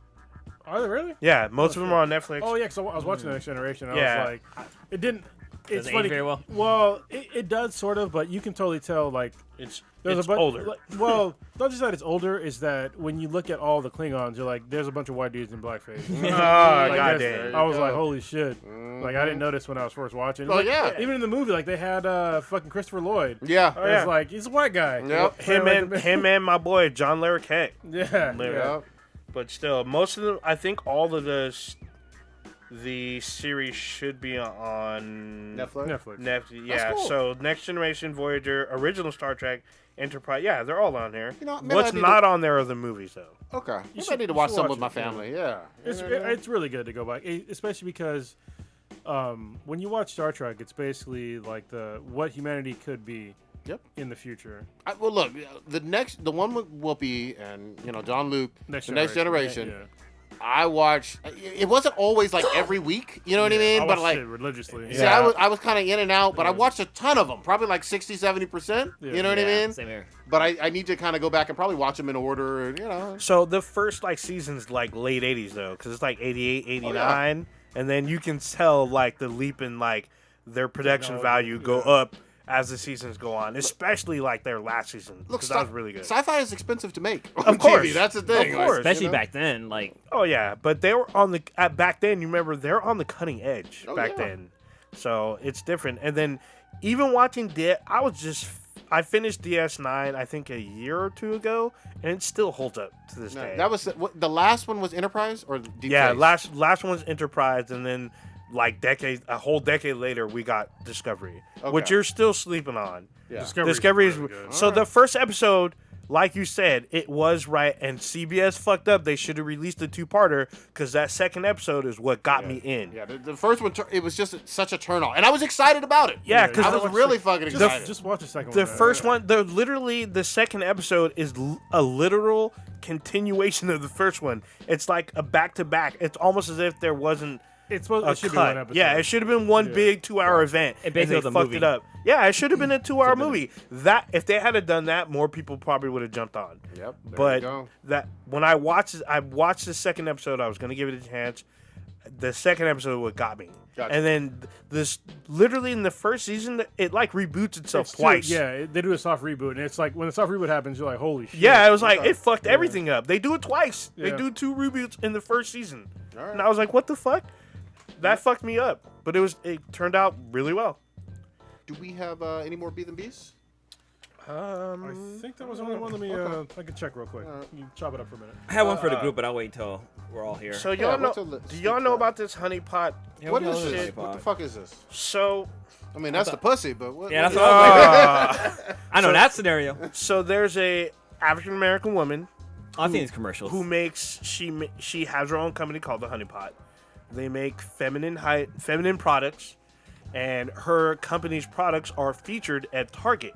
Are they really? Yeah, most of them are on Netflix. Oh yeah, because I was watching the Next Generation. And Yeah. I was like, it didn't. It's Doesn't age funny. very well? Well, it does sort of, but you can totally tell like It's there's it's a bunch. older. Well, not just that it's older, is that when you look at all the Klingons, you're like, there's a bunch of white dudes in blackface. Oh, Like, goddamn. that's- I was like, holy shit! Like I didn't notice when I was first watching. Oh, Like, yeah. Even in the movie, like they had fucking Christopher Lloyd. Yeah. Oh, yeah. It's like he's a white guy. Yep. him and my boy John Larroquette. Yeah. Larry. yeah. Yep. But still, most of them, I think all of the series should be on Netflix. Netflix. Yeah, cool. so Next Generation, Voyager, original Star Trek, Enterprise. Yeah, they're all on here. You know, maybe What's I need not on there are the movies, though. Okay. Maybe I should- need to you watch should some watch with my it, yeah. family. Yeah. It's really good to go back, especially because when you watch Star Trek, it's basically like what humanity could be. Yep. In the future. Well, look, the one with Whoopi and John Luke, Next the Next Generation. Yeah. I watched. It wasn't always like every week. You know what I mean? I but watched like it religiously. See, I was kind of in and out, but I watched a ton of them, probably like 60, 70%. Yeah. You know what I mean? Same here. But I need to kind of go back and probably watch them in order, and, you know. So the first like season's like late 80s though, because it's like 88, 89, and then you can tell like the leap in like their production value go up as the seasons go on, especially like their last season. Look, that was really good. Sci-fi is expensive to make. Of course. TV. That's the thing. Of course. Especially you know? back then, like Oh yeah, but they were on the back then. You remember they're on the cutting edge back then, so it's different. And then even watching I finished DS9 I think a year or two ago, and it still holds up to this day. That was the last one was Enterprise or Deep yeah. Space? Last one was Enterprise, and then like a whole decade later we got Discovery, which you're still sleeping on. Yeah. Discovery is really good. so the first episode. Like you said, it was right, and CBS fucked up. They should have released a two-parter because that second episode is what got me in. Yeah, the first one, it was just such a turn on, and I was excited about it. Yeah, I because was really fucking excited. Just watch the second one. the first one, the second episode is a literal continuation of the first one. It's like a back-to-back. It's almost as if there wasn't It should a be one cut. episode. Yeah, it should have been one big 2-hour event. It and basically they was a fucked movie. it up. Yeah, it should have been a 2-hour movie. That if they had done that, more people probably would have jumped on. Yep. There you But go. that when I watched the second episode, I was gonna give it a chance. The second episode what got me. Gotcha. And then this literally in the first season, it like reboots itself It's twice. they do a soft reboot, and it's like when the soft reboot happens, you're like, holy shit. Yeah, it was like it fucked everything up. They do it twice. They Yeah. do 2 reboots in the first season, All right. and I was like, "What the fuck?" That fucked me up. But it turned out really well. Do we have any more B than B's? I think that was the only one. Let me. I can check real quick. You chop it up for a minute. I had one for the group, but I'll wait till we're all here. So Yeah, y'all know? what's a li- Do y'all know about this honeypot? What is this? this? What the fuck is this? So, I mean, that's the pussy, but what? Yeah, that's what what I was like. uh, I know that scenario. so there's a African American woman I've seen these commercials. who makes she has her own company called the Honeypot. They make feminine products, and her company's products are featured at Target,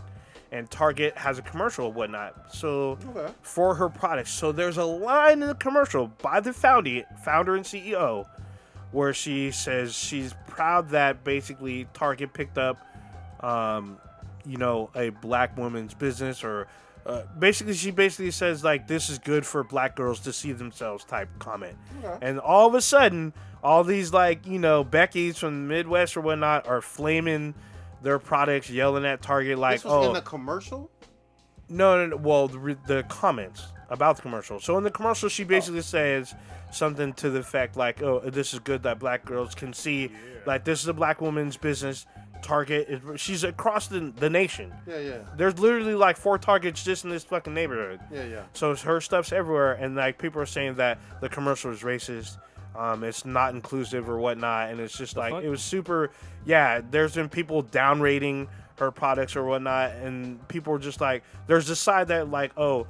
and Target has a commercial and whatnot. So for her products, so there's a line in the commercial by the founder and CEO, where she says she's proud that basically Target picked up, a black woman's business or. She basically says like this is good for black girls to see themselves type comment, and all of a sudden all these Beckys from the Midwest or whatnot are flaming their products, yelling at Target like, This was in the commercial? no. Well, the comments about the commercial. So in the commercial, she basically says something to the effect like, "Oh, this is good that black girls can see, like this is a black woman's business." Target she's across the nation. Yeah. There's literally like 4 Targets just in this fucking neighborhood. Yeah. So her stuff's everywhere, and like people are saying that the commercial is racist. It's not inclusive or whatnot, and it's just like fuck? it was super. Yeah, there's been people downrating her products or whatnot, and people were just like, there's this side that like, oh,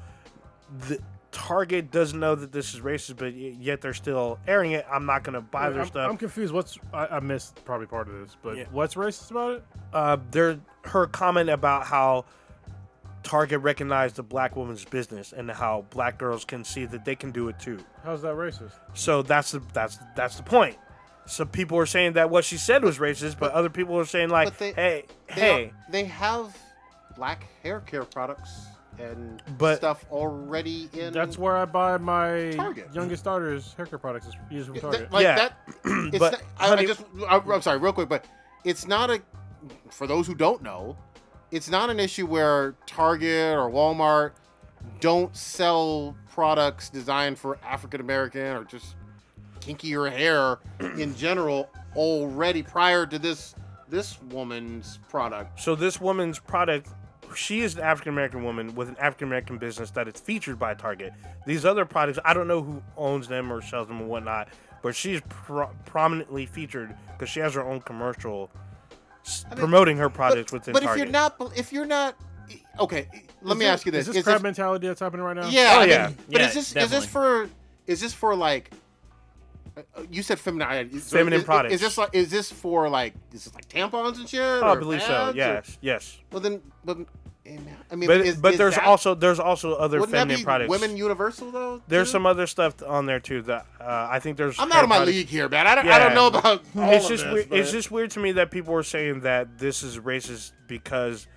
the Target doesn't know that this is racist, but yet they're still airing it. I'm not gonna buy their stuff. I'm confused. I missed probably part of this, but what's racist about it? Her comment about how Target recognized the black woman's business and how black girls can see that they can do it too. How's that racist? So that's the point. So people are saying that what she said was racist, but other people are saying like, hey, They have black hair care products and But- stuff already in. That's where I buy my Target. youngest daughter's haircare products. Is used from Target. Yeah. It's But, not, honey- I'm sorry, real quick, but it's not for those who don't know, it's not an issue where Target or Walmart don't sell products designed for African American or just kinkier hair in general already prior to this woman's product. So this woman's product, she is an African American woman with an African American business that is featured by Target. These other products, I don't know who owns them or sells them or whatnot, but she's prominently featured because she has her own commercial promoting her products within But Target. if you're not, okay, let me ask you this: Is this crab mentality that's happening right now? Yeah, Oh, I mean, yeah. but Yeah, is this for like? You said feminine. Feminine products. Is this for like? Is this like tampons and shit? I or believe so. pads, or- Yes. Well then, I mean, but there's that, also other wouldn't that feminine be products. Women Universal though. There's too? some other stuff on there too that I think there's. I'm not in my products. league here, man. I don't know about. All It's of just this, weird. but- It's just weird to me that people are saying that this is racist because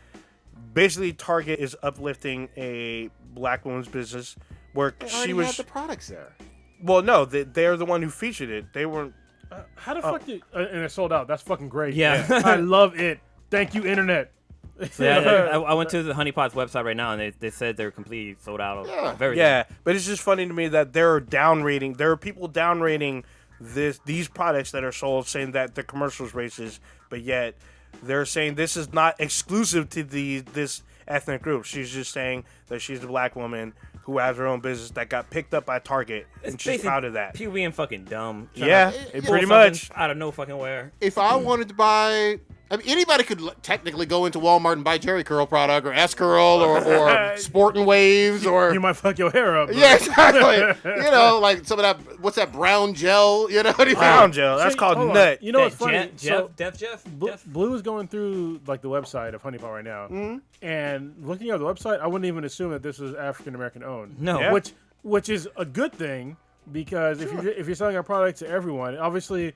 basically Target is uplifting a black woman's business where They she already was. had the products there. Well, no, they're the one who featured it. They weren't. How the fuck did and it sold out? That's fucking great. Yeah. I love it. Thank you, internet. I went to the Honeypot's website right now, and they said they're completely sold out of everything. Yeah, but it's just funny to me that they're downrating. There are people downrating these products that are sold, saying that the commercial's racist, but yet they're saying this is not exclusive to this ethnic group. She's just saying that she's a black woman who has her own business that got picked up by Target, and she's proud of that. People being fucking dumb. Yeah, Pull pretty something much. out of no fucking where. If I wanted to buy, I mean, anybody could technically go into Walmart and buy Jerry Curl product or S Curl or Sporting Waves or. You might fuck your hair up. Yeah, exactly. You know, like some of that. What's that brown gel? You know what I mean? Brown gel. That's See, called hold on. nut. You know what's funny? Jeff? Blue is going through like the website of Honeypot right now, and looking at the website, I wouldn't even assume that this is African American owned. No. Yeah. Which is a good thing because if you're selling our product to everyone, obviously,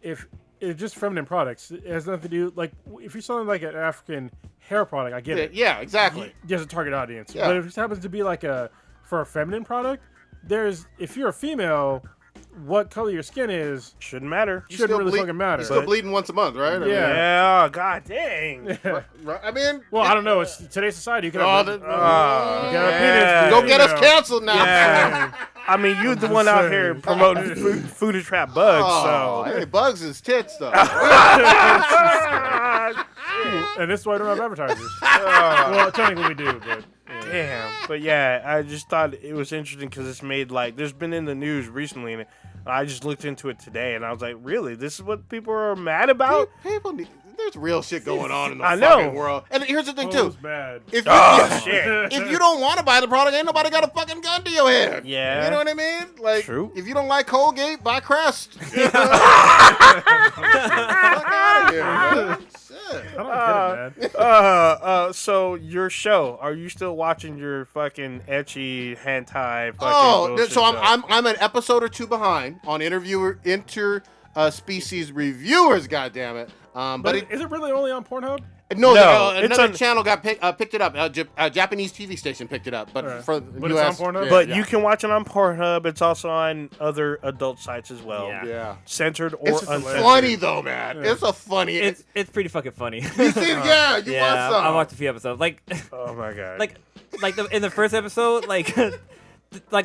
if it's just feminine products, it has nothing to do like if you're selling like an African hair product, I get it. Yeah, exactly. There's a target audience, Yeah. but if it happens to be like for a feminine product, if you're a female, what color your skin is Shouldn't matter. shouldn't really fucking matter. You're still bleeding once a month, right? I mean, Yeah. Yeah, god dang. right? I mean, Well, I don't know. It's today's society. You can have, you can have yeah. a penis. Don't get us you know. canceled now. Yeah. I mean, you're the one out here saying. promoting food to trap bugs, Oh, so. hey, bugs is tits though. And this is why I don't have advertisers. Well, technically we do, but Damn. But yeah, I just thought it was interesting because it's made like, there's been in the news recently, and I just looked into it today, and I was like, really? This is what people are mad about? People need. There's real shit going on in the I fucking know. world. And here's the thing oh, it's too. bad. If you, Oh, shit. if you don't want to buy the product, ain't nobody got a fucking gun to your head. Yeah. You know what I mean? Like, True. if you don't like Colgate, buy Crest. Fuck out of here, man. Shit. I don't get it, man. So your show, are you still watching your fucking etchy hentai fucking Oh, bullshit so show? I'm an episode or two behind on species reviewers. Goddamn it! But is it really only on Pornhub? No, No, it's another on- channel picked it up. A Japanese TV station picked it up, but Alright. for But it's US, on Pornhub? But you can watch it on Pornhub. It's also on other adult sites as well. Yeah. yeah. Censored or It's uncensored. funny though, man. It's a funny. It's pretty fucking funny. you see, yeah, you yeah, watch some. I watched a few episodes. Like, Oh my god. in the first episode, like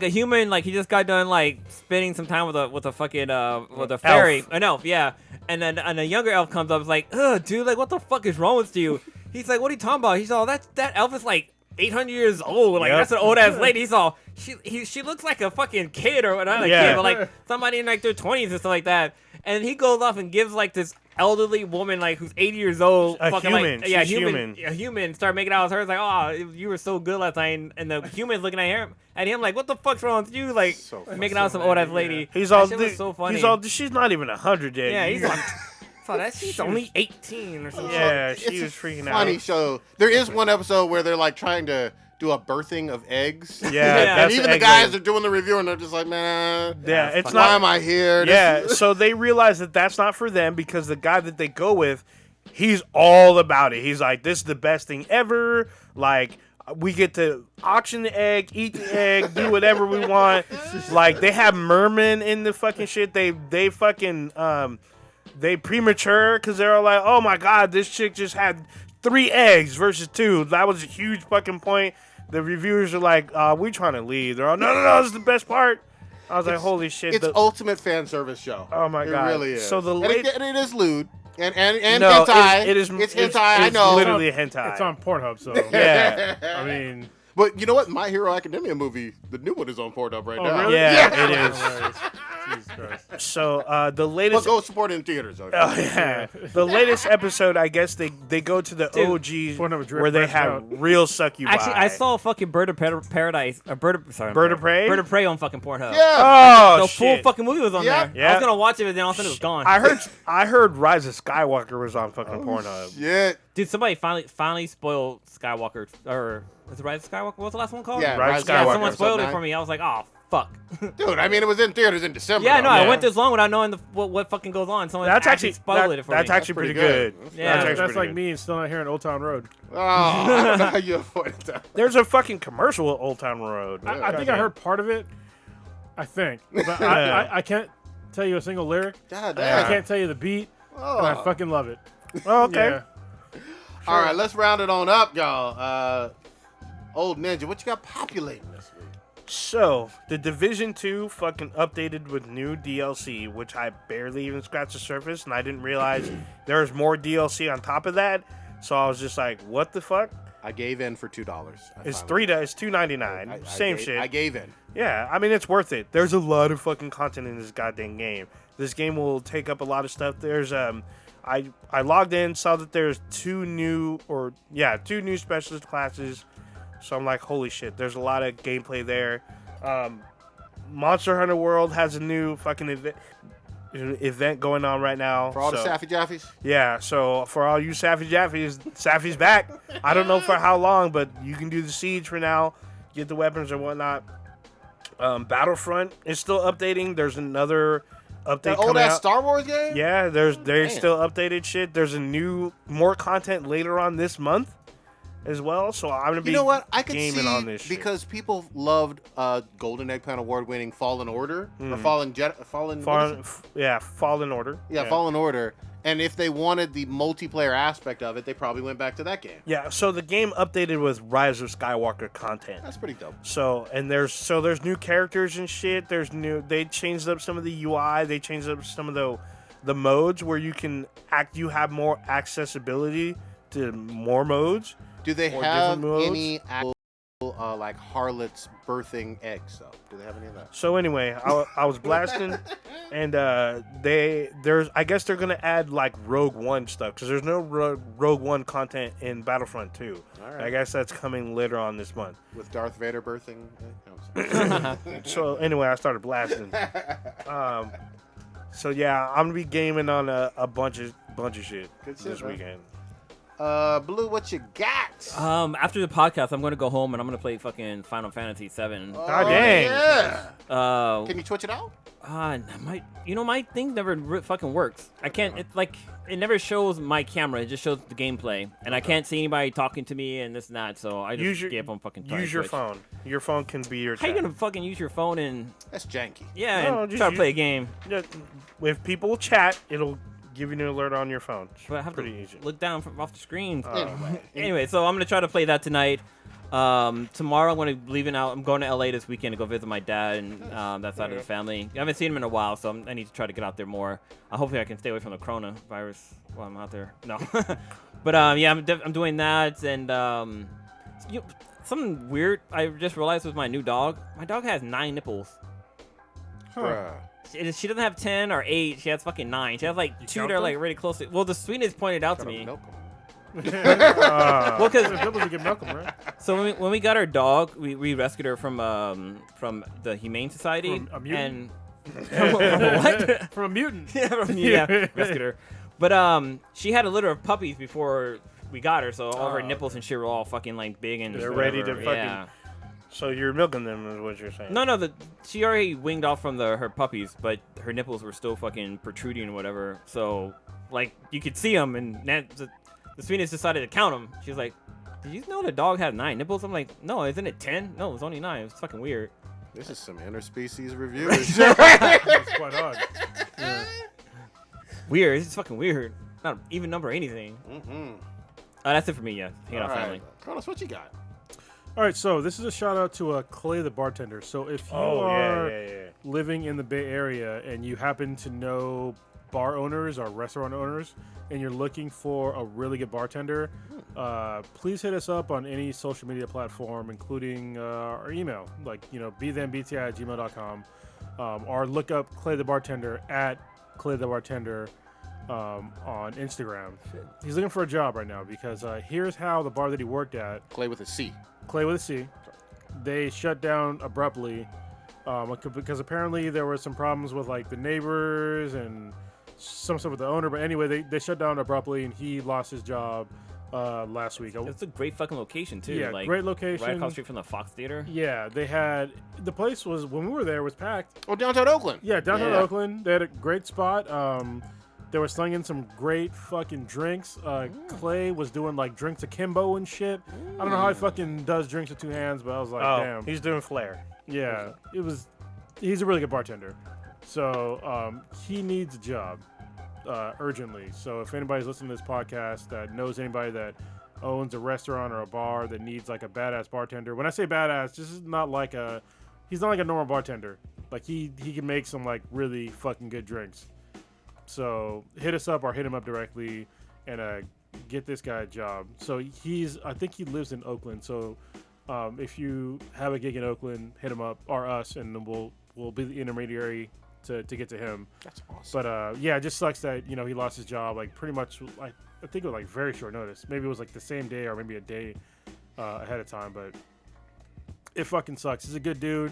a human, like he just got done like spending some time with a fucking with a fairy, an elf, yeah. And then a younger elf comes up, is like, ugh, dude, like what the fuck is wrong with you? He's like, what are you talking about? He's all that elf is like 800 years old. Like Yep. that's an old ass lady. He's all she looks like a fucking kid or not a Yeah. kid, but like somebody in like their 20s or something like that. And he goes off and gives like this elderly woman like who's 80 years old, A fucking human. like yeah, She's human. a human start making out with her. It's like, oh, you were so good last night, and the human's looking at him like, what the fuck's wrong with you? Like So making out with some old ass lady. he's That all shit was so funny. he's all she's not even 100 yet. yeah, You- he's like, so that she's only 18 or something. Yeah, It's she a was freaking funny out. show. There is one episode where they're like trying to do a birthing of eggs. Yeah, Yeah. And that's even the egg guys lady. are doing the review and they're just like, man, Yeah, it's why not. am I here? This Yeah, is- so they realize that that's not for them because the guy that they go with, he's all about it. He's like, this is the best thing ever. Like, we get to auction the egg, eat the egg, do whatever we want. Like, they have mermen in the fucking shit. They fucking they premature because they're all like, oh my god, this chick just had 3 eggs versus 2. That was a huge fucking point. The reviewers are like, we trying to leave. They're all, no, this is the best part. I was like, holy shit. It's ultimate fan service show. Oh my it God. really is. So the and late- it is lewd and No, hentai. it is. It's it's hentai. I it's know. literally hentai. It's on Pornhub, so Yeah. I mean, But you know what? My Hero Academia movie, the new one, is on Pornhub right oh now. really? Yeah, it is. Hilarious. Jesus Christ. So the But latest. go support it in theaters. Okay? Oh yeah, the latest episode. I guess they go to the OG where they have real succubus. Actually, I saw fucking Bird of Paradise, or Bird of Prey? Bird of Prey on fucking Pornhub. Yeah. Oh The shit! full fucking movie was on Yeah. there. I was gonna watch it, but then all of a sudden it was gone. I heard Rise of Skywalker was on fucking Pornhub. Shit. Dude, somebody finally spoiled Skywalker, or was it Rise of Skywalker? What was the last one called? Yeah, Rise of Yeah, Skywalker. someone spoiled it Episode for me. I was like, oh fuck. Dude, I mean, it was in theaters in December. Yeah, no, though. I went this long without knowing what fucking goes on. Someone That's actually spoiled it for that's me. actually pretty pretty good. good. Yeah. actually That's pretty like good. me and still not here in Old Town Road. Oh, I don't know how you avoided that. There's a fucking commercial at Old Town Road. I think I heard part of it. I think. But I can't tell you a single lyric. God I damn. can't tell you the beat. Oh. And I fucking love it. Oh, okay. Yeah. All right, let's round it on up, y'all. Old Ninja, what you got populating this week? So, the Division 2 fucking updated with new DLC, which I barely even scratched the surface, and I didn't realize there was more DLC on top of that. So I was just like, what the fuck? I gave in for $2. It's $2.99. I Same gave- shit. I gave in. Yeah, I mean, it's worth it. There's a lot of fucking content in this goddamn game. This game will take up a lot of stuff. There's I logged in, saw that there's two new specialist classes. So I'm like, holy shit, there's a lot of gameplay there. Monster Hunter World has a new fucking event going on right now. For all the so, Saffy Jaffies? Yeah, so for all you Saffy Jaffies, Saffy's back. I don't know for how long, but you can do the siege for now, get the weapons and whatnot. Battlefront is still updating. There's another update That coming old ass out. Star Wars game? Yeah, they Damn. still updated shit. There's more content later on this month as well. So I'm gonna be You know what? I could gaming see on this shit. because people loved Golden Eggplant Award winning Fallen Order or Fallen what is it? Fallen Order. Yeah, Fallen Order. And if they wanted the multiplayer aspect of it, they probably went back to that game. Yeah, so the game updated with Rise of Skywalker content. That's pretty dope. So there's new characters and shit. They changed up some of the UI. They changed up some of the modes where you have more accessibility to more modes. Do they Or have different modes? any actual like harlots birthing eggs though? Do they have any of that? So anyway, I was blasting, and I guess they're gonna add like Rogue One stuff because there's no Rogue One content in Battlefront 2. All right. I guess that's coming later on this month. With Darth Vader birthing? Oh, So anyway, I started blasting. So yeah, I'm gonna be gaming on a bunch of shit Good shit, this man. weekend. Blue, what you got? After the podcast, I'm gonna go home and I'm gonna play fucking Final Fantasy VII. God dang. Yeah. Can you twitch it out? My thing never fucking works. I can't. It's like it never shows my camera. It just shows the gameplay, and I can't see anybody talking to me and this and that. So I just gave up on fucking. Use your Twitch. phone. Your phone can be your. How you chat. gonna fucking use your phone and That's janky. No, and just try to use- play a game? Yeah, if people chat, it'll give you an alert on your phone. But I have Pretty to easy. look down off the screen. Anyway. Anyway, so I'm gonna try to play that tonight. Tomorrow I'm gonna be leaving out. I'm going to LA this weekend to go visit my dad and that side of the family. I haven't seen him in a while, so I need to try to get out there more. Hopefully I can stay away from the coronavirus while I'm out there. No, but yeah, I'm doing that and something weird. I just realized with my new dog. My dog has 9 nipples. Bruh. She doesn't have 10 or 8. She has fucking 9. She has like 2 count that are like them? really close. Well, the sweetness pointed out to me. Milk 'em. Well, because Nibbles, you get milk 'em, right? so when we got our dog, we rescued her from the Humane Society. From a mutant? And from what? From a mutant. yeah, rescued her. But she had a litter of puppies before we got her, so all of her nipples and shit were all fucking like big and They're ready to whatever. fucking- Yeah. So you're milking them, is what you're saying? No, she already winged off from her puppies, but her nipples were still fucking protruding or whatever. So like you could see them, and the sweetness decided to count them. She was like, "Did you know the dog had 9 nipples?" I'm like, "No, isn't it 10? No, it's only 9. It's fucking weird." This is some interspecies reviews. It's quite odd. Yeah. Weird. It's just fucking weird. Not an even number or anything. Mm-hmm. That's it for me. Yeah, hanging out All family. right. Kronos, what you got? All right, so this is a shout out to Clay the bartender. So if you Oh are yeah. living in the Bay Area and you happen to know bar owners or restaurant owners and you're looking for a really good bartender, please hit us up on any social media platform, including our email, like, bthembti@gmail.com. or look up Clay the Bartender at Clay the Bartender on Instagram. He's looking for a job right now because here's how the bar that he worked at, Clay with a C. Clay with a C, they shut down abruptly because apparently there were some problems with like the neighbors and some stuff with the owner. But anyway, they shut down abruptly and he lost his job last week. It's a great fucking location too. Yeah, like, great location. Right across the street from the Fox Theater. Yeah, they had the place was when we were there was packed. Oh, downtown Oakland. Yeah, downtown Oakland. They had a great spot. They were slinging some great fucking drinks. Clay was doing like drinks akimbo and shit. I don't know how he fucking does drinks with two hands, but I was like, damn. He's doing flair. Yeah, he's a really good bartender. So he needs a job urgently. So if anybody's listening to this podcast that knows anybody that owns a restaurant or a bar that needs like a badass bartender, when I say badass, this is not like he's not like a normal bartender. Like he can make some like really fucking good drinks. So hit us up or hit him up directly and get this guy a job. So I think he lives in Oakland. So if you have a gig in Oakland, hit him up or us, and then we'll be the intermediary to get to him. That's awesome. But yeah, it just sucks that he lost his job like pretty much like I think it was like very short notice. Maybe it was like the same day or maybe a day ahead of time. But it fucking sucks. He's a good dude.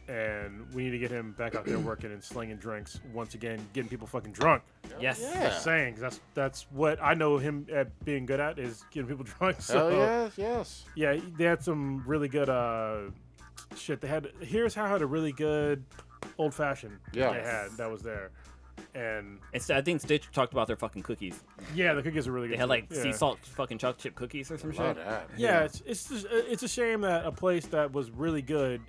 And we need to get him back out there working and slinging drinks once again, getting people fucking drunk. Yes. Just saying, 'cause that's what I know him at being good at is getting people drunk. So yes. yeah, they had some really good shit. Here's how I had a really good old fashioned. Yeah. They had that was there, and I think Stitch talked about their fucking cookies. yeah, the cookies are really good. They had like too. sea salt fucking chocolate chip cookies or some Love shit. that. Yeah, it's a shame that a place that was really good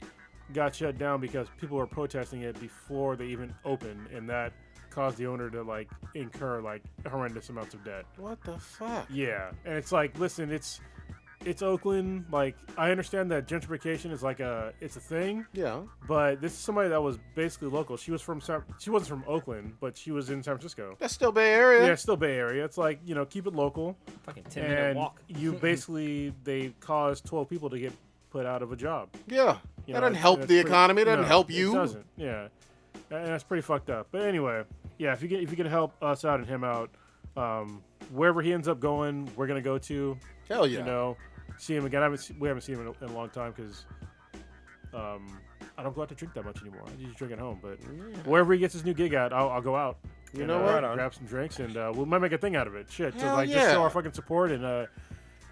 got shut down because people were protesting it before they even opened, and that caused the owner to like incur like horrendous amounts of debt. What the fuck? Yeah, and it's like, listen, it's Oakland. Like, I understand that gentrification is like it's a thing, Yeah. but this is somebody that was basically local. She wasn't from Oakland, but she was in San Francisco. That's still Bay Area. Yeah, it's still Bay Area. It's like, keep it local. Fucking 10-minute walk. You basically they caused 12 people to get put out of a job. Yeah. You That know, doesn't help that's the pretty- economy. It doesn't no, help you. It doesn't. Yeah, and that's pretty fucked up. But anyway, yeah, if you can help us out and him out, wherever he ends up going, we're gonna go to. Hell yeah. See him again. We haven't seen him in a long time because I don't go out to drink that much anymore. I just drink at home. But wherever he gets his new gig at, I'll go out. You know what? Grab some drinks and we might make a thing out of it. Shit, Hell just yeah. show our fucking support and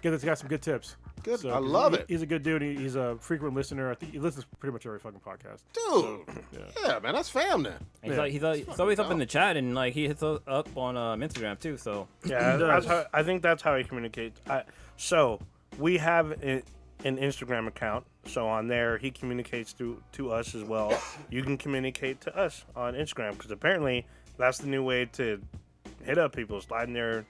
get this guy some good tips. Good. So, I 'cause love it. He's a good dude. He's a frequent listener. I think he listens to pretty much every fucking podcast. Dude. Yeah. Yeah, man. That's fam then. He's always up in the chat and like he hits us up on Instagram too. So Yeah, I think that's how he communicates. So we have an Instagram account. So on there, he communicates to us as well. You can communicate to us on Instagram because apparently that's the new way to hit up people, slide in their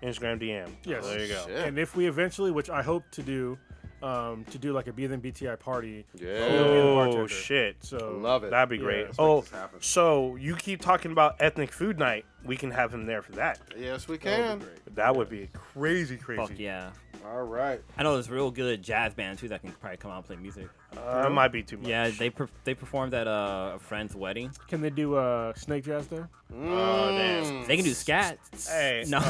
Instagram DM. Yes. So there you go. Shit. And if we eventually, which I hope to do like a BTI party. Yeah. we'll be the Oh bartender. shit! So Love it. That'd be Yeah, great. let's Oh, this happen. so you keep talking about ethnic food night. We can have him there for that. Yes, we That would can. be great. That would be crazy. fuck yeah. All right. I know there's a real good jazz band too that can probably come out and play music. It might be too much. Yeah, they performed at a friend's wedding. can they do snake jazz there? Oh damn. They can do scat. Hey, No.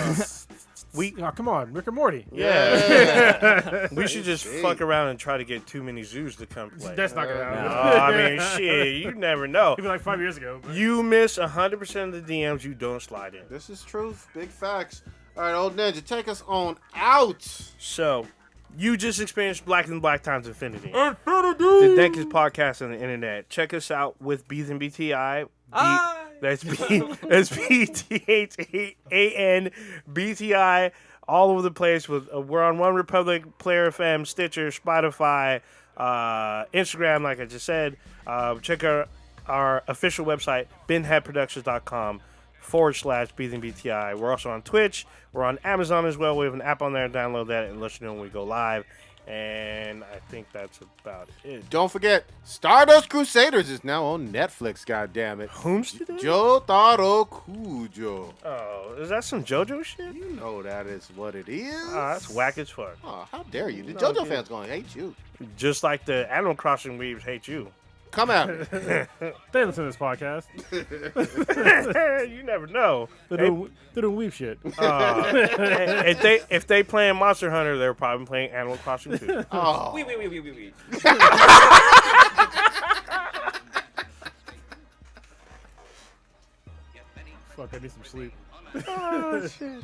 Oh, come on, Rick and Morty. Yeah. we should just Shit. fuck around and try to get too many zoos to come play. That's not gonna happen. I mean, shit, you never know. Maybe like 5 years ago. But You miss 100% of the DMs you don't slide in. This is truth. Big facts. All right, old ninja, take us on out. So, you just experienced Black and Black Times Infinity. The Deckest podcast on the internet. Check us out with Beats and BTI. That's BTHAN BTI all over the place. We're on One Republic, Player FM, Stitcher, Spotify, Instagram, like I just said. Check our official website, binheadproductions.com/Beats and BTI. We're also on Twitch. We're on Amazon as well. We have an app on there. Download that and let you know when we go live. And I think that's about it. Don't forget, Stardust Crusaders is now on Netflix, goddammit. Homestead? Jotaro Kujo. Oh, is that some JoJo shit? You know that is what it is. Oh, that's whack as fuck. Oh, how dare you? The No, JoJo dude. fans going to hate you. Just like the Animal Crossing weebs hate you. Come at me. They listen to this podcast. You never know. They're doing weep shit. If they playing Monster Hunter, they're probably playing Animal Crossing too. Oh. Wait. Fuck, I need some sleep. Oh shit.